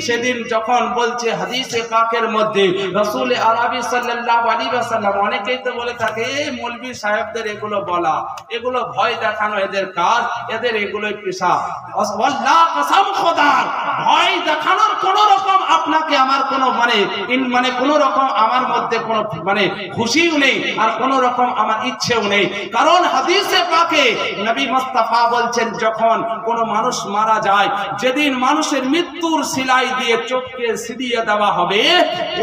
সেদিন যখন বলছে হাদিসে পাকের মধ্যে রাসূল আরবি সাল্লাল্লাহু আলাইহি ওয়াসাল্লাম, অনেকেই তো বলে থাকে মৌলভী সাহেবদের এগুলো বলা, এগুলো ভয় দেখানো এদের কাজ, এদের এগুলোই পেশা। আল্লাহ কসম খোদার, ভয় দেখানোর কোন রকম আপনাকে আমার কোনো মানে কোন রকম আমার মধ্যে কোনো খুশিও নেই, আর কোন রকম আমার ইচ্ছেও নেই। কারণ হাদিসে পাকে নবী মুস্তাফা বলছেন, যখন কোন মানুষ মারা যায়, যেদিন মানুষের মৃত্যুর সিলাই দিয়ে চোখকে সিদিয়ে দেওয়া হবে,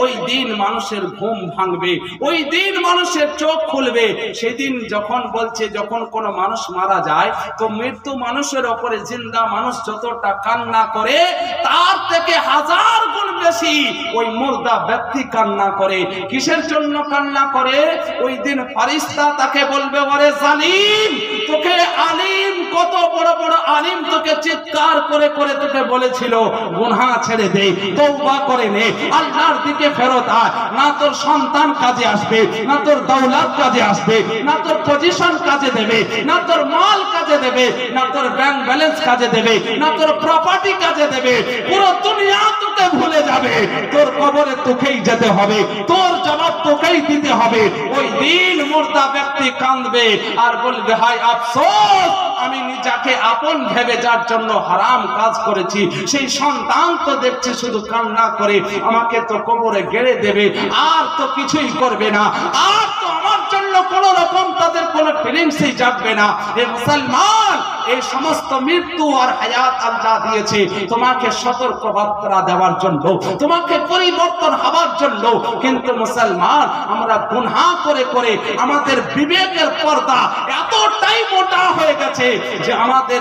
ওই দিন মানুষের ঘুম ভাঙবে, ওই দিন মানুষের চোখ খুলবে। সেদিন যখন বলছে, যখন কোন মানুষ মারা যায়, তো মৃত্যু মানুষের ওপরে জিন্দা মানুষ যতটা কান্না করে, তার থেকে 1000 গুণ বেশি ওই মুর্দা ব্যক্তি কান্না করে। কিসের জন্য কান্না করে? ওই দিন ফেরেশতা তাকে বলবে, ওরে জালিম, তোকে আলিম, কত বড় বড় আলিম তোকে চিৎকার করে করে তোকে বলেছিল গুনাহ ছেড়ে দে, তওবা করে নে, আল্লাহর দিকে ফেরত আয়। না তোর সন্তান কাজে আসবে, না তোর দৌলত কাজে আসবে, না তোর পজিশন কাজে দেবে, না তোর মাল কাজে দেবে, না তোর ব্যাংক ব্যালেন্স কাজে দেবে, না তোর প্রপার্টি কাজে দেবে। পুরো দুনিয়া তোকে ভুলে যাবে, তোর কবরে তোকেই যেতে হবে, তোর জবাব তোকেই দিতে হবে। ওই দিন মুর্দা ব্যক্তি কাঁদবে আর বলবে, হায় আফসোস, আমি নিজেকে আপন ভেবে যার জন্য হারাম কাজ করেছি, সেই সন্তান তো দেখছি শুধু কান্না করে আমাকে তো কবরে গেড়ে দেবে, আর তো কিছুই করবে না, আর তো আমার জন্য কোন রকম তাদের কোনো ফিলিংসই জাগবে না। হে মুসলমান, এই সমস্ত মৃত্যু আর হায়াত আল্লাহ দিয়েছে তোমাকে সতর্ক বার্তা দেওয়ার জন্য, তোমাকে পরিবর্তন হওয়ার জন্য। কিন্তু মুসলমান, আমরা গুনাহ করে করে আমাদের বিবেকের পর্দা এতটাই মোটা হয়ে গেছে যে আমাদের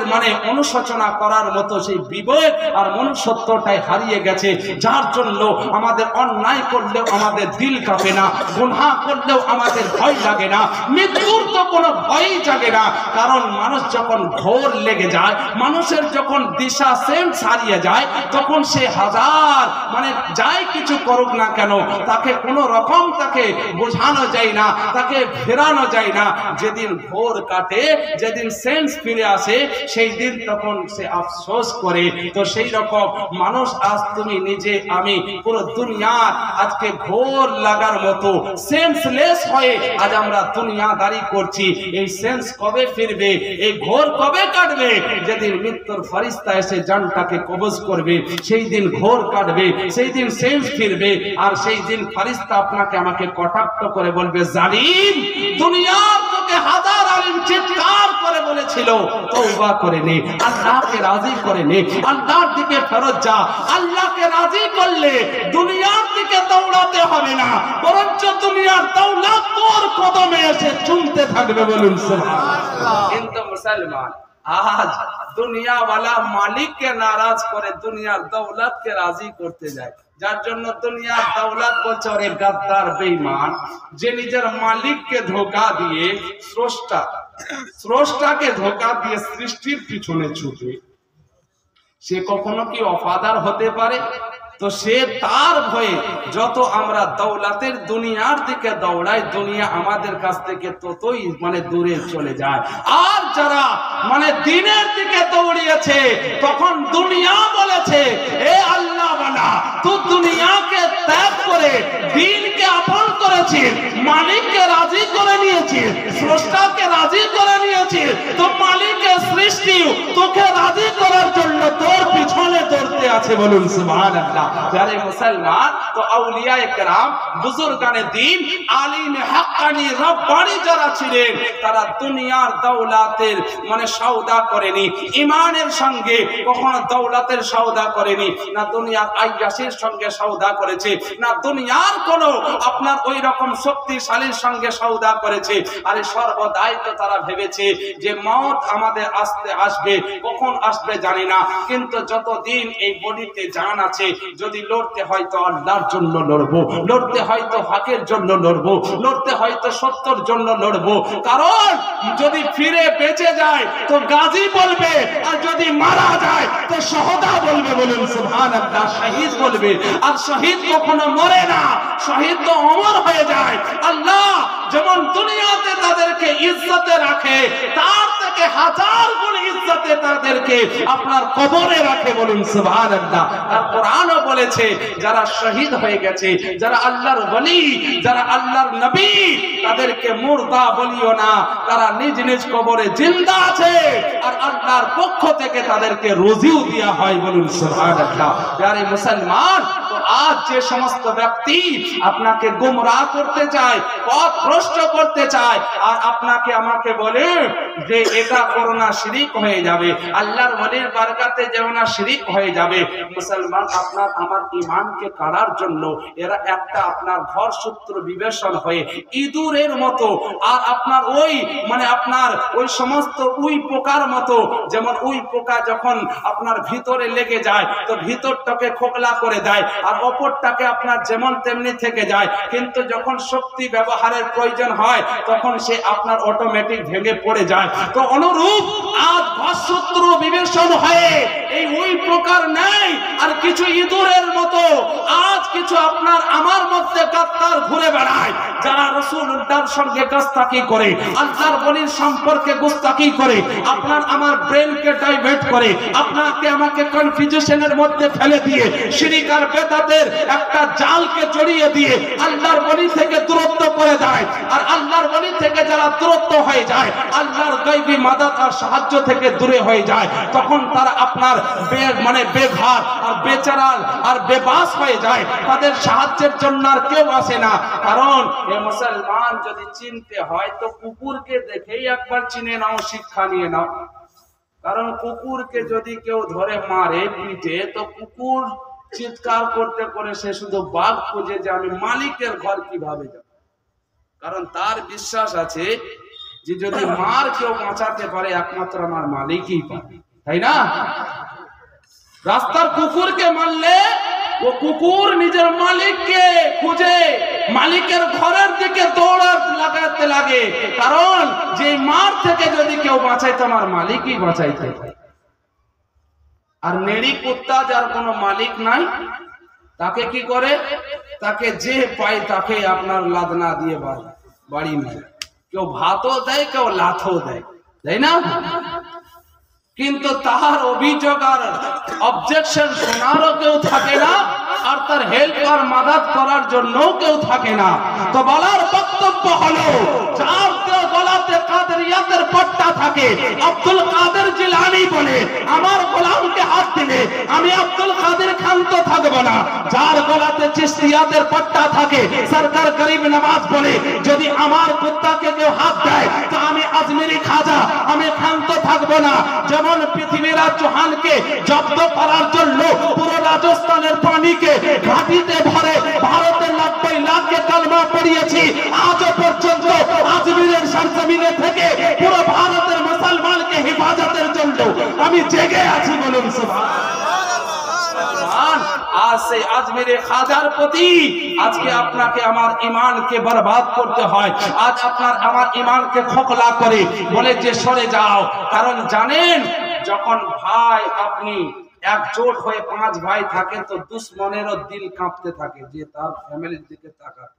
অনুশোচনা করার মতো সেই বিবেক আর মনুষ্যত্বটাই হারিয়ে গেছে, যার জন্য আমাদের অন্যায় করলেও আমাদের দিল কাঁপে না, গুনাহ করলেও আমাদের ভয় লাগে না, মৃত্যুর তো কোনো ভয়ই জাগে না। কারণ মানুষ যখন ঘোর লেগে যায়, মানুষের যখন দিশা সেন্স হারিয়ে যায়, তখন সে হাজার যাই কিছু করুক না কেন, তাকে কোনো রকম তাকে বোঝানো যায় না, তাকে ফেরানো যায় না। যেদিন ঘোর কাটে, যেদিন সেন্স ফিরে আসে, সেই দিন তখন সে আফসোস করে। তো সেই রকম মানুষ, আজ তুমি নিজে আমি পুরো দুনিয়ার আজকে ঘোর লাগার মতো সেন্সলেস হয়ে আজ আমরা দুনিয়াদারি করছি। এই সেন্স কবে ফিরবে? এই ঘোর কবে কাটবে? যেদিন মৃত্যুর ফেরেশতা এসে জানটাকে কবজ করবে, সেই দিন ঘোর কাটবে, সেই দিন সেন্স ফিরবে। আর সেই দিন ফেরেশতা আপনাকে আমাকে কটাক্ষ করে বলবে, জালিম, দুনিয়ার তোকে 1000 আলিম চিৎকার করে বলেছিল তওবা করে নে, আল্লাহকে রাজি করে নে, আল্লাহর দিকে ফেরত যা। আল্লাহকে রাজি করলে দুনিয়ার দিকে দৌড়াতে হবে না, বরঞ্চ দুনিয়ার দৌলত তোর কদমে এসে চুমতে থাকবে। বলুন সুবহানাল্লাহ। কিন্তু মুসলমান আজ দুনিয়াওয়ালা মালিককে নারাজ করে দুনিয়ার দৌলতকে রাজি করতে যায়, যার জন্য দুনিয়ার দৌলত বলছে, ওরে গাদ্দার বেঈমান, যে নিজের মালিককে ধোঁকা দিয়ে স্রষ্টাকে ধোঁকা দিয়ে সৃষ্টির পিছনে ছুটে, সে কখনো কি ওয়াফাদার হতে পারে? তো সে তার ভয়ে যত আমরা দৌলতের দুনিয়ার দিকে দৌড়াই, দুনিয়া আমাদের কাছ থেকে ততই দূরে চলে যায়। আর যারা দিনের দিকে দৌড়িয়েছে, তখন দুনিয়া বলেছে, এ আল্লাহ বালা, তুই দুনিয়াকে ত্যাগ করে দিনকে আপন করেছিস, মালিককে রাজি করে নিয়েছিস, স্রষ্টাকে রাজি করে নিয়েছিস, তো মালিকের সৃষ্টি তোকে রাজি করার জন্য তোর পিছনে দৌড়তে আছে। বলুন সুবহানাল্লাহ। যারা মুসলমান, তো আউলিয়ায়ে কেরাম, বুজুর্গানে দ্বীন, আলিমে হাক্কানি রব্বানি যারা ছিলেন, তারা দুনিয়ার দৌলতের সওদা করেনি, ইমানের সঙ্গে কখনো দৌলতের সওদা করেনি, না দুনিয়ার আইয়াসের সঙ্গে সওদা করেছে, না দুনিয়ার কোন আপনার ওই রকম শক্তিশালীর সঙ্গে সওদা করেছে। আরে সর্বদাই তো তারা ভেবেছে যে মওত আমাদের আসবে, কখন আসবে জানি না, কিন্তু যতদিন এই বডিতে জান আছে, যদি লড়তে হয় তো আল্লাহর জন্য লড়বো, লড়তে হয় তো হকের জন্য লড়বো, লড়তে হয় তো সত্যের জন্য লড়বো। কারণ যদি ফিরে বেঁচে যায় তো গাজী বলবে, আর যদি মারা যায় তো শহীদা বলবে। বলুন সুবহানাল্লাহ। শহীদ বলবে, আর শহীদ কখনো মরে না, শহীদ তো অমর হয়ে যায়। আল্লাহ যেমন দুনিয়াতে তাদেরকে ইজ্জতে রাখে, তার থেকে হাজার গুণ ইজ্জতে তাদেরকে আপনার কবরে রাখে। বলুন সুবহানাল্লাহ। আর কোরআনও বলেছে যারা শহীদ হয়ে গেছে, যারা আল্লাহর ওলি, যারা আল্লাহর নবী, তাদেরকে মুর্দা বলিও না, তারা নিজ নিজ কবরে জিন্দা আছে, আর আল্লাহর পক্ষ থেকে তাদেরকে রুজিও দেওয়া হয়। বলুন সুবহানাল্লাহ। প্যারে মুসলমান, তো আজ যে সমস্ত ব্যক্তি আপনাকে গোমরাহ করতে চায়, পথ ভ্রষ্ট করতে চায়, আর আপনাকে আমাকে বলে যে এটা করো না, শিরিক হয়ে যাবে, আল্লাহর ওলির বরকতে যেও না, শিরিক হয়ে যাবে। মুসলমান, আপনার আমার ঈমানকে কাড়ার জন্য এরা একটা আপনার ঘর সূত্র বিবেচন হয়ে ইঁদুরের মতো, আর আপনার ওই আপনার ওই সমস্ত উই পোকার মতো, যেমন উই পোকা যখন আপনার ভিতরে লেগে যায় তো ভিতরটাকে খোকলা করে দেয়, আর অপরটাকে আপনার যেমন তেমনি থেকে যায়, কিন্তু যখন শক্তি ব্যবহারের প্রয়োজন হয় তখন সে আপনার অটোমেটিক ভেঙে পড়ে যায়। তো অনুরূপ আজ ঘরসূত্র বিবেচন হয়ে এই ওই প্রকার নেই, আর কিছু ইঁদুরের মতো আজ কিছু আপনার আমার মধ্যে গাদ্দার ঘুরে বেড়ায়, যারা রাসূলুল্লাহর সঙ্গে গাস্তাকি করে, আল্লাহর ওলির সম্পর্কে গুস্তাকি করে, আপনার আমার ব্রেনকে ডাইভার্ট করে, আপনাকে আমাকে কনফিউশনের মধ্যে ফেলে দিয়ে শিরক আর বেদাতের একটা জালকে জড়িয়ে দিয়ে আল্লাহর ওলি থেকে দূরত্ব করে দেয়। আর আল্লাহর ওলি থেকে যারা দূরত্ব হয়ে যায়, আল্লাহর গায়বী মাদদ আর সাহায্য থেকে দূরে হয়ে যায়, তখন তারা আপনার বেঘাত আর বেচারা আর বেবাস হয়ে যায়, তাদের সাহায্যের জন্য আর কেউ আসে না। কারণ এ মুসলমান, যদি চিনতে হয় তো কুকুরকে দেখেই একবার চিনে নাও, শিক্ষা নিয়ে নাও। কারণ কুকুরকে যদি কেউ ধরে মারে পিঠে, তো কুকুর চিৎকার করতে করে সে শুধু বাঘ খুঁজে যে আমি মালিকের ঘর কিভাবে যাব। কারণ তার বিশ্বাস আছে যে যদি মার কেউ বাঁচাতে পারে একমাত্র আমার মালিকই পারে, তাই না? রাস্তার কুকুরকে মারলে ও কুকুর নিজের মালিককে খুঁজে মালিকের ঘরের দিকে দৌড় লাগাতে লাগে, কারণ যে মার থেকে যদি কেউ বাঁচাইতে আমার মালিকই বাঁচাইতে। আর নেড়ি কুত্তা যার কোনো মালিক নাই, তাকে কি করে? তাকে যে পায় তাকে আপনার লাদনা দিয়ে বাড়ি মারে, কেউ ভাতও দেয়, কেউ লাথও দেয়, তাই না? কিন্তু তার অভিযোগ আর অবজেকশন শোনারও কেউ থাকে না, আর তার হেল্প আর মাদদ করার জন্য কেউ থাকে না। তো বলার বক্তব্য হলো, যার গলাতে কাদেরিয়াতের পট্টা থাকে, আব্দুল কাদের জিলানী বলে আমার গোলামকে হাত দিলে আমি আব্দুল কাদের ক্ষান্ত থাকবো না। যার গলাতে চিশতিয়াতের পট্টা থাকে, সরকার গরিব নওয়াজ বলে যদি আমার কুত্তাকে কেউ হাত দেয় তো আমি আজমেরি খাজা, আমি ক্ষান্ত থাকবো না। যেমন পৃথিবীরাজ চৌহানকে জব্দ করার জন্য পুরো রাজস্থানের পানিকে ঘাটিতে ভরে ভারতের 90 লাখকে কালমা পড়িয়েছি, আজও পর্যন্ত আজমিরের সরজমিনে থেকে পুরো ভারতের মুসলমানকে হেফাজতের জন্য আমি জেগে আছি। বলুন সুবহানাল্লাহ। আজ সেই আজমিরে খাজার প্রতি আজকে আপনাকে আমার ঈমানকে বরবাদ করতে হয়, আজ আপনার আমার ঈমানকে খোকলা করে বলে যে সরে যাও। কারণ জানেন, যখন ভাই আপনি একজোট হয়ে 5 ভাই থাকে তো দুশ্মনেরও দিল কাঁপতে থাকে যে তার ফ্যামিলির দিকে তাকায়।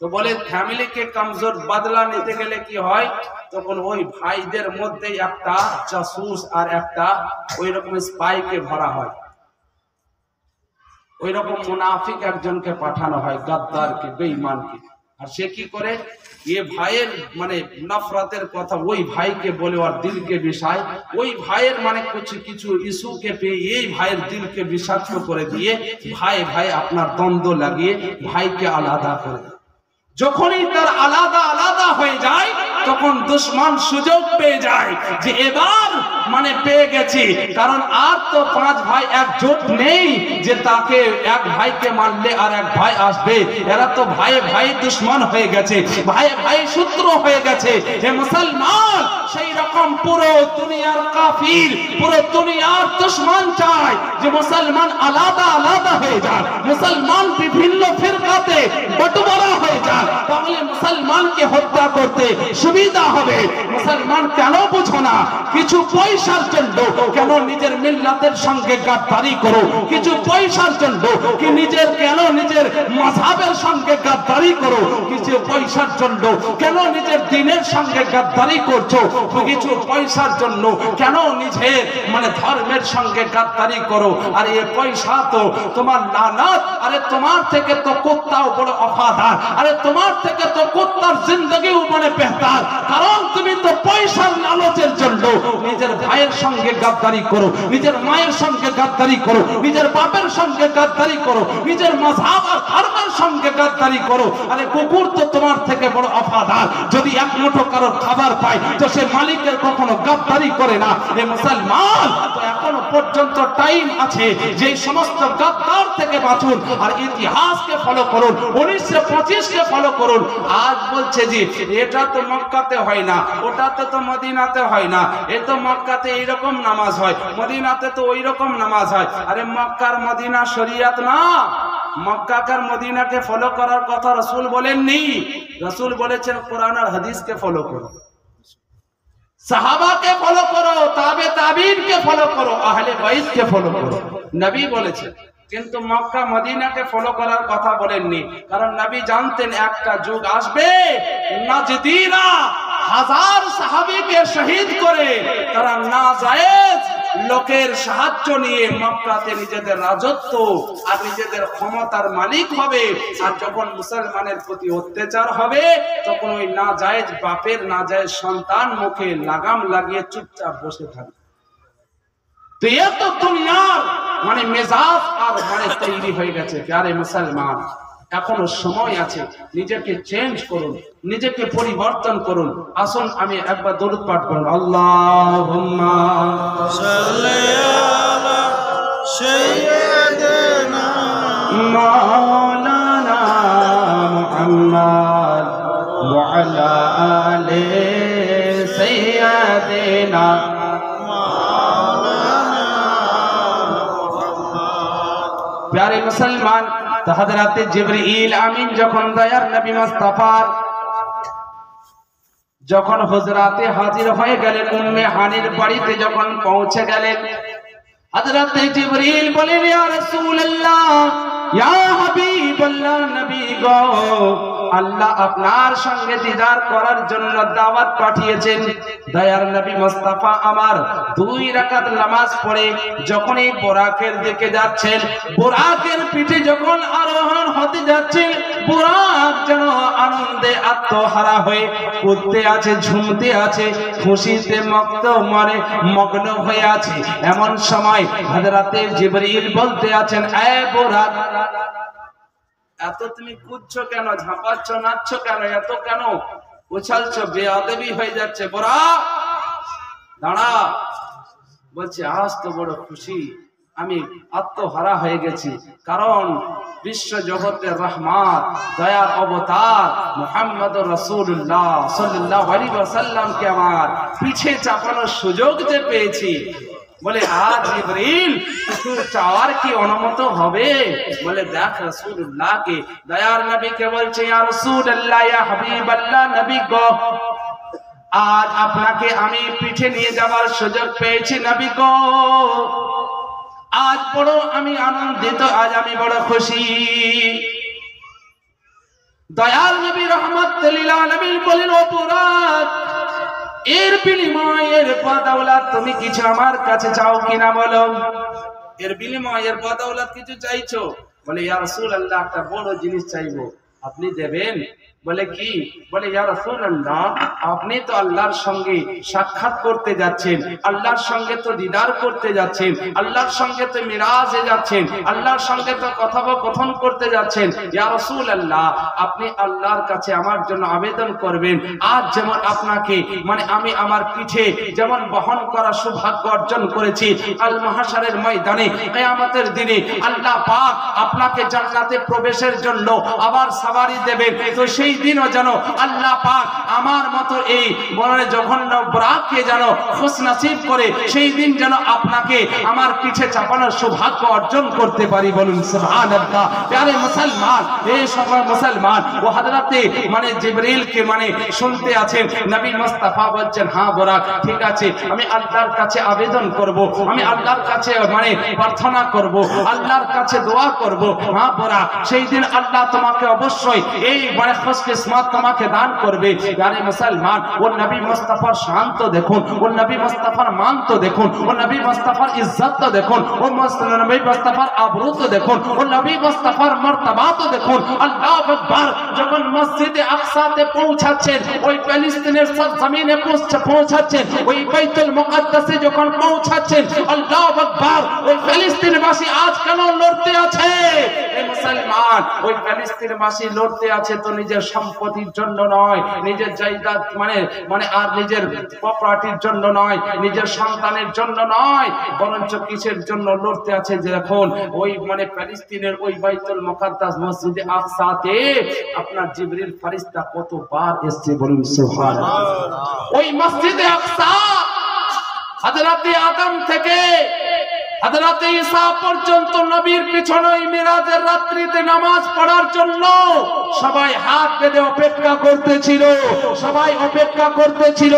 তো বলে ফ্যামিলিকে কমজোর বদলা নিতে গেলে কি হয়, তখন ওই ভাইদের মধ্যে একটা জাসুস আর একটা ওই রকম স্পাইকে ভরা হয়, ওই রকম মুনাফিক একজনকে পাঠানো হয়, গাদ্দারকে, বেঈমানকে। আর সে কি করে, এ ভাইয়ের নফরতের কথা ওই ভাইকে বলে আর দিলকে বিষায়, ওই ভাইয়ের কিছু ইস্যুকে পেয়ে এই ভাইয়ের দিলকে বিষাক্ত করে দিয়ে ভাই ভাই আপনার দ্বন্দ্ব লাগিয়ে ভাইকে আলাদা করে দেয়। যখনই তার আলাদা আলাদা হয়ে যায় তখন দুশমন সুযোগ পেয়ে যায় যে এবার মানে পেয়ে গেছি, কারণ আর তো 5 ভাই একজোট নেই যে তাকে এক ভাইকে মারলে আর এক ভাই আসবে। এরা তো ভাই ভাই দুশ্মন হয়ে গেছে, ভাই ভাই শত্রু হয়ে গেছে। হে মুসলমান, সেই রকম পুরো দুনিয়ার কাফির, পুরো দুনিয়ার দুশ্মন চায় যে মুসলমান আলাদা আলাদা হয়ে যায়, মুসলমান বিভিন্ন ফিরকাতে বটবরা হয়ে যায়, তাহলে মুসলমানকে হত্যা করতে সুবিধা হবে। মুসলমান কেন বুঝো না? কিছু পয়সার জন্য কেন নিজের মিল্লাতের সঙ্গে গাদ্দারি করো? কিছু পয়সার জন্য কি নিজের মাযহাবের সঙ্গে গাদ্দারি করো? কিছু পয়সার জন্য কেন নিজের দ্বীনের সঙ্গে গাদ্দারি করছো? কিছু পয়সার জন্য কেন নিজের ধর্মের সঙ্গে গাদ্দারি করো? আর এই পয়সা তো তোমার লানত। আরে তোমার থেকে তো কুত্তাও বড় ওফাদার, আরে তোমার থেকে তো কুত্তার জিন্দগিও বেহতার। কারণ তুমি তো পয়সার লালচের জন্য নিজের ভাইয়ের সঙ্গে গাদ্দারি করো, নিজের মায়ের সঙ্গে গাদ্দারি করো, নিজের বাপের সঙ্গে গাদ্দারি করো, নিজের মাযহাব আর ধর্মের সঙ্গে গাদ্দারি করো। আরে কুকুর তো তোমার থেকে বড় ওফাদার। যদি এক মুঠো কারোর খাবার পায় তো সে মালিকের কখনো গাদ্দারি করে না। এ মুসলমান, তো এখনো পর্যন্ত টাইম আছে যে সমস্ত গাদ্দার থেকে বাঁচুন আর ইতিহাসকে ফলো করুন, 1925 কে ফলো করুন। আজ বলছে যে এটা তো মক্কাতে হয় না, ওটাতে তো মদিনাতে হয় না, এ তো মক্কাতে এইরকম নামাজ হয়, মদিনাতে তো ওই রকম নামাজ হয়। আরে মক্কার মদিনা শরিয়ত না, মক্কাকার মদিনাকে ফলো করার কথা রাসূল বলেননি। রাসূল বলেছেন কোরআন আর হাদিসকে ফলো করো, সাহাবাকে ফলো করো, তাবে তাবিনকে ফলো করো, আহলে বাইতকে ফলো করো, নবী বলেছেন। কিন্তু মক্কা মদিনাকে ফলো করার কথা বলেননি, কারণ নবী জানতেন একটা যুগ আসবে নাজদীরা 1000 সাহাবীকে শহীদ করে তারা নাজায়েজ লোকের সাহায্য নিয়ে মক্কাতে নিজেদের রাজত্ব আর নিজেদের ক্ষমতার মালিক হবে। আর যখন মুসলমানের প্রতি অত্যাচার হবে তখন ওই নাজায়েজ বাপের নাজায়েজ সন্তান মুখে লাগাম লাগিয়ে চুপচাপ বসে থাকবে। তো এত দুনিয়ার মেজাজ আর তৈরি হয়ে গেছে। প্যারে মুসলমান, এখনো সময় আছে, নিজেকে চেঞ্জ করুন, নিজেকে পরিবর্তন করুন। আসুন আমি একবার দরুদ পাঠ করুন। আল্লাহুম্মা সাল্লি আলা সাইয়্যিদিনা মাওলানা মুহাম্মদ ওয়া আলা আলি সাইয়্যিদিনা। প্যারে মুসলমান, তো হযরতে জিবরিল আমিন যখন দয়ার নবী মুস্তাফার যখন হুজরাতে হাজির হয়ে গেলেন, উম্মে হানির বাড়িতে যখন পৌঁছে গেলেন, হযরতে জিবরিল বলেন, ইয়া রাসূলুল্লাহ, ইয়া হাবিবাল্লাহ, নবী গো, আল্লাহ আপনার সঙ্গে দিদার করার জন্য দাওয়াত পাঠিয়েছেন। দয়ার নবী মুস্তাফা আমার 2 রাকাত নামাজ পড়ে যখন এই বোরাকের দিকে যাচ্ছেন, বোরাকের পিঠে যখন আরোহণ হতে যাচ্ছেন, বোরাক যেন আনন্দে আত্মহারা হয়ে কুদতে আছে, ঝুমতে আছে, খুশিতে মগ্ন হয়ে আছে। এমন সময় হযরতে জিবরিল বলতে আছেন, এ বোরাক, এত তুমি কুদছো কেন, ঝাঁপাচ্ছ, নাচছো কেন, এত কেন উছালছো, বেয়াদবি হয়ে যাচ্ছে। বোরাক দাঁড়া। বলছে, আজ তো বড় খুশি, আমি আত্মহারা হয়ে গেছি, কারণ বিশ্ব জগতের রহমত, দয়ার অবতার মুহাম্মদুর রাসূলুল্লাহ সাল্লাল্লাহু আলাইহি ওয়াসাল্লামকে আমার পিছে চাপানোর সুযোগ যে পেয়েছি। বলে, আজ জিবরিল চাওয়ার কি অনুমত হবে? বলে, দেখ রাসূলুল্লাহকে, দয়ার নবীকে বলছে, ইয়া রাসূলুল্লাহ, ইয়া হাবিবাল্লাহ, নবী গো, আজ আপনাকে আমি পিঠে নিয়ে যাওয়ার সুযোগ পেয়েছি। নবী গো, আজ বড় আমি আনন্দিত, আজ আমি বড় খুশি। দয়াল নবী রাহমাতুল লিল আলামিন বলেন, ও বোরাক, এর বিনিময়ের বদৌলত তুমি কিছু আমার কাছে চাও কিনা বলো? এর বিনিময়ের বদৌলত কিছু চাইছো? বলে, ইয়া রাসূলুল্লাহ, একটা বড় জিনিস চাইবো। আপনি দেবেন? বলে কি? বলে ইয়া রাসূলুল্লাহ, আপনি তো আল্লাহর সঙ্গে সাক্ষাৎ করতে যাচ্ছেন, আল্লাহর সঙ্গে তো দিদার করতে যাচ্ছেন, আল্লাহর সঙ্গে তো মিরাজে যাচ্ছেন, আল্লাহর সঙ্গে তো কথোপকথন করতে যাচ্ছেন। ইয়া রাসূলুল্লাহ, আপনি আল্লাহর কাছে আমার জন্য আবেদন করবেন। আজ যেমন আপনাকে আমি আমার পিঠে যেমন বহন করার সৌভাগ্য অর্জন করেছি, আল মাহশারের ময়দানে কিয়ামতের দিনে আল্লাহ পাক আপনাকে জান্নাতে প্রবেশের জন্য আবার সাওয়ারি দেবেন। তো সেই দিনও যেন আল্লাহ পাক আমার মতো এই জঘন্য ব্রাককে যেন খুশনসিব করে সেই দিন যেন আপনাকে আমার পিঠে চাপানোর সৌভাগ্য অর্জন করতে পারি। বলুন সুবহানাল্লাহ। প্যারে মুসলমান, এই সময় মুসলমান ও হযরতে জিবরিলকে শুনতে আছেন। নবী মুস্তাফা বলছেন, হ্যাঁ বুরাক, ঠিক আছে, আমি আল্লাহর কাছে আবেদন করব, আমি আল্লাহর কাছে প্রার্থনা করব, আল্লাহর কাছে দোয়া করব। হ্যাঁ বুরাক, সেই দিন আল্লাহ তোমাকে অবশ্যই এই কিসমত তোমাকে দান করবে। প্যারে মুসলমান, ও নবী মুস্তাফার শান তো দেখুন, ও নবী মুস্তাফার মান তো দেখুন, ও নবী মুস্তাফার ইজ্জত তো দেখুন, ও নবী মুস্তাফার আবরু তো দেখুন, ও নবী মুস্তাফার মর্তবা তো দেখুন। আল্লাহু আকবার। যখন মসজিদে আকসাতে পৌঁছাচ্ছেন, ওই প্যালেস্টিনের সরজমিনে পৌঁছাচ্ছেন, ওই বাইতুল মুকাদ্দাসে যখন পৌঁছাচ্ছেন, আল্লাহু আকবার, ওই ফিলিস্তিনবাসী আজ কেন লড়তে আছে? এই মুসলমান, ওই ফিলিস্তিনবাসী লড়তে আছে তো নিজের সম্পত্তির জন্য নয়, নিজের জায়গা আর নিজের প্রপার্টির জন্য নয়, নিজের সন্তানের জন্য নয়, বরঞ্চ কিসের জন্য লড়তে আছে? যে এখন ওই ফিলিস্তিনের ওই বাইতুল মুকাদ্দাস মসজিদে আকসাতে আপনার জিবরিল ফেরেশতা কতবার এসেছে? বলুন সুবহানাল্লাহ। ওই মসজিদে আকসা হযরতে আদম থেকে হযরতে ঈসা পর্যন্ত নবীর পিছনে মিরাজের রাত্রিতে নামাজ পড়ার জন্য সবাই হাত বেঁধে অপেক্ষা করতেছিল, সবাই অপেক্ষা করতেছিল।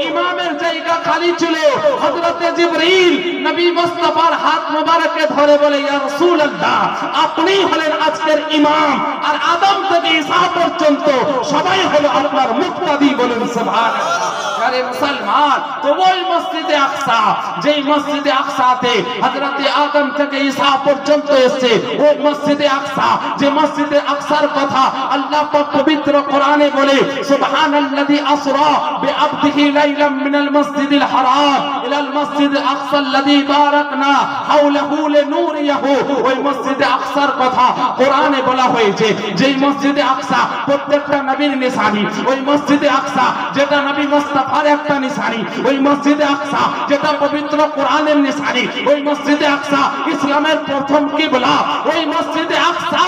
ইমামের জায়গা খালি ছিল। হযরতে জিবরিল নবী মুস্তাফার হাত মোবারকে ধরে বলে, ইয়া রাসূলুল্লাহ, আপনি হলেন আজকের ইমাম, আর আদম থেকে ঈসা পর্যন্ত সবাই হলো আপনার মুক্তাদি। বলুন সুবহানাল্লাহ। আরে মুসলমান, তো ওই মসজিদে আকসা, যেই মসজিদে আকসাতে হযরতে আদম থেকে ঈসা পর্যন্ত এসেছে, ওই মসজিদে আকসা, যে মসজিদে আকসার কথা আল্লাহ পাক পবিত্র কোরআনে বলে, সুবহানাল্লাযী আসরা বিআবদিহি লাইলাম মিনাল মাসজিদিল হারাম ইলাল মাসজিদিল আকসা আল্লাযী বারাকনা হাওলাহু লিনুরিয়াহু। ওই মসজিদে আকসার কথা কোরআনে বলা হয়েছে, যেই মসজিদে আকসা প্রত্যেকটা নবীর নিশানি, ওই মসজিদে আকসা যেটা নবী মুস্তাফার একটা নিশানি, ওই মসজিদে আকসা যেটা পবিত্র কোরআনের নিশানি, ওই মসজিদে আকসা ইসলামের প্রথম কিবলা, ওই মসজিদে আকসা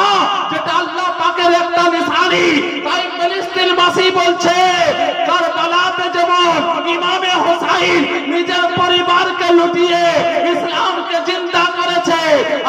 যেটা আল্লাহ পাকের একটা নিশানি। তাই ফিলিস্তিনবাসী বলছে, কারবালাতে যেমন ইমামে হোসাইন নিজের পরিবারকে লুটিয়ে ইসলামকে জিন্দা করেছে,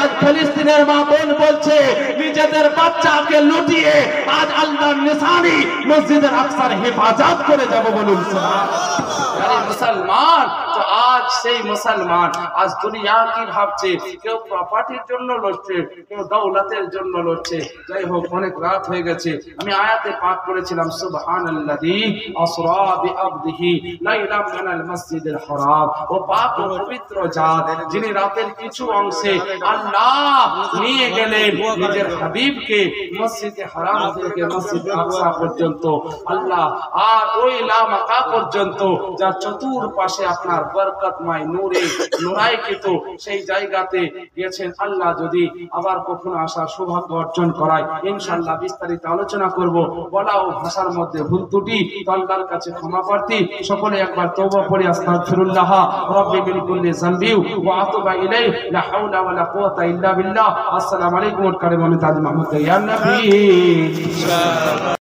আজ ফিলিস্তিনের মা বোন বলছে নিজেদের বাচ্চাকে লুটিয়ে আজ আল্লাহর নিশানি মসজিদের আকসার হেফাজত করে যাব। বলুন সুবহানাল্লাহ। মুসলমান, তো আজ সেই মুসলমান আজ দুনিয়া কি ভাবছে? কেউ প্রপার্টির জন্য লড়ছে, কেউ দৌলতের জন্য লড়ছে। যাই হোক, অনেক রাত হয়ে গেছে। আমি আয়াতে পাক করেছিলাম, সুবহানাল্লাযী আসরা বিআবদিহি লাইলাম মিনাল মাসজিদিল হারাম। ও পাক ও পবিত্র জাত, যিনি রাতের কিছু অংশে আল্লাহ নিয়ে গেলেন নিজের হাবিবকে মসজিদে হারাম থেকে মসজিদে আকসা পর্যন্ত, আল্লাহ আর ওই লামাকা পর্যন্ত, যার চতুর্পাশে আপনার বরকতময় নূরে নূরায়িত সেই জায়গাতে গিয়েছেন। আল্লাহ যদি আবার কখনো আসার সৌভাগ্য অর্জন করায়, ইনশাআল্লাহ বিস্তারিত আলোচনা করব। বলা ও ভাষার মধ্যে ভুল ত্রুটি আল্লাহর কাছে ক্ষমা প্রার্থী। সকলে একবার তওবা পড়ি, আস্তাগফিরুল্লাহ রাব্বি মিন কুল্লি যামবি ওয়া আতুবু ইলাইহি, লা হাওলা ওয়া লা কুওয়াতা ইল্লা বিল্লাহ। আসসালামু আলাইকুম ওয়া রাহমাতুল্লাহি ওয়া বারাকাতুহু।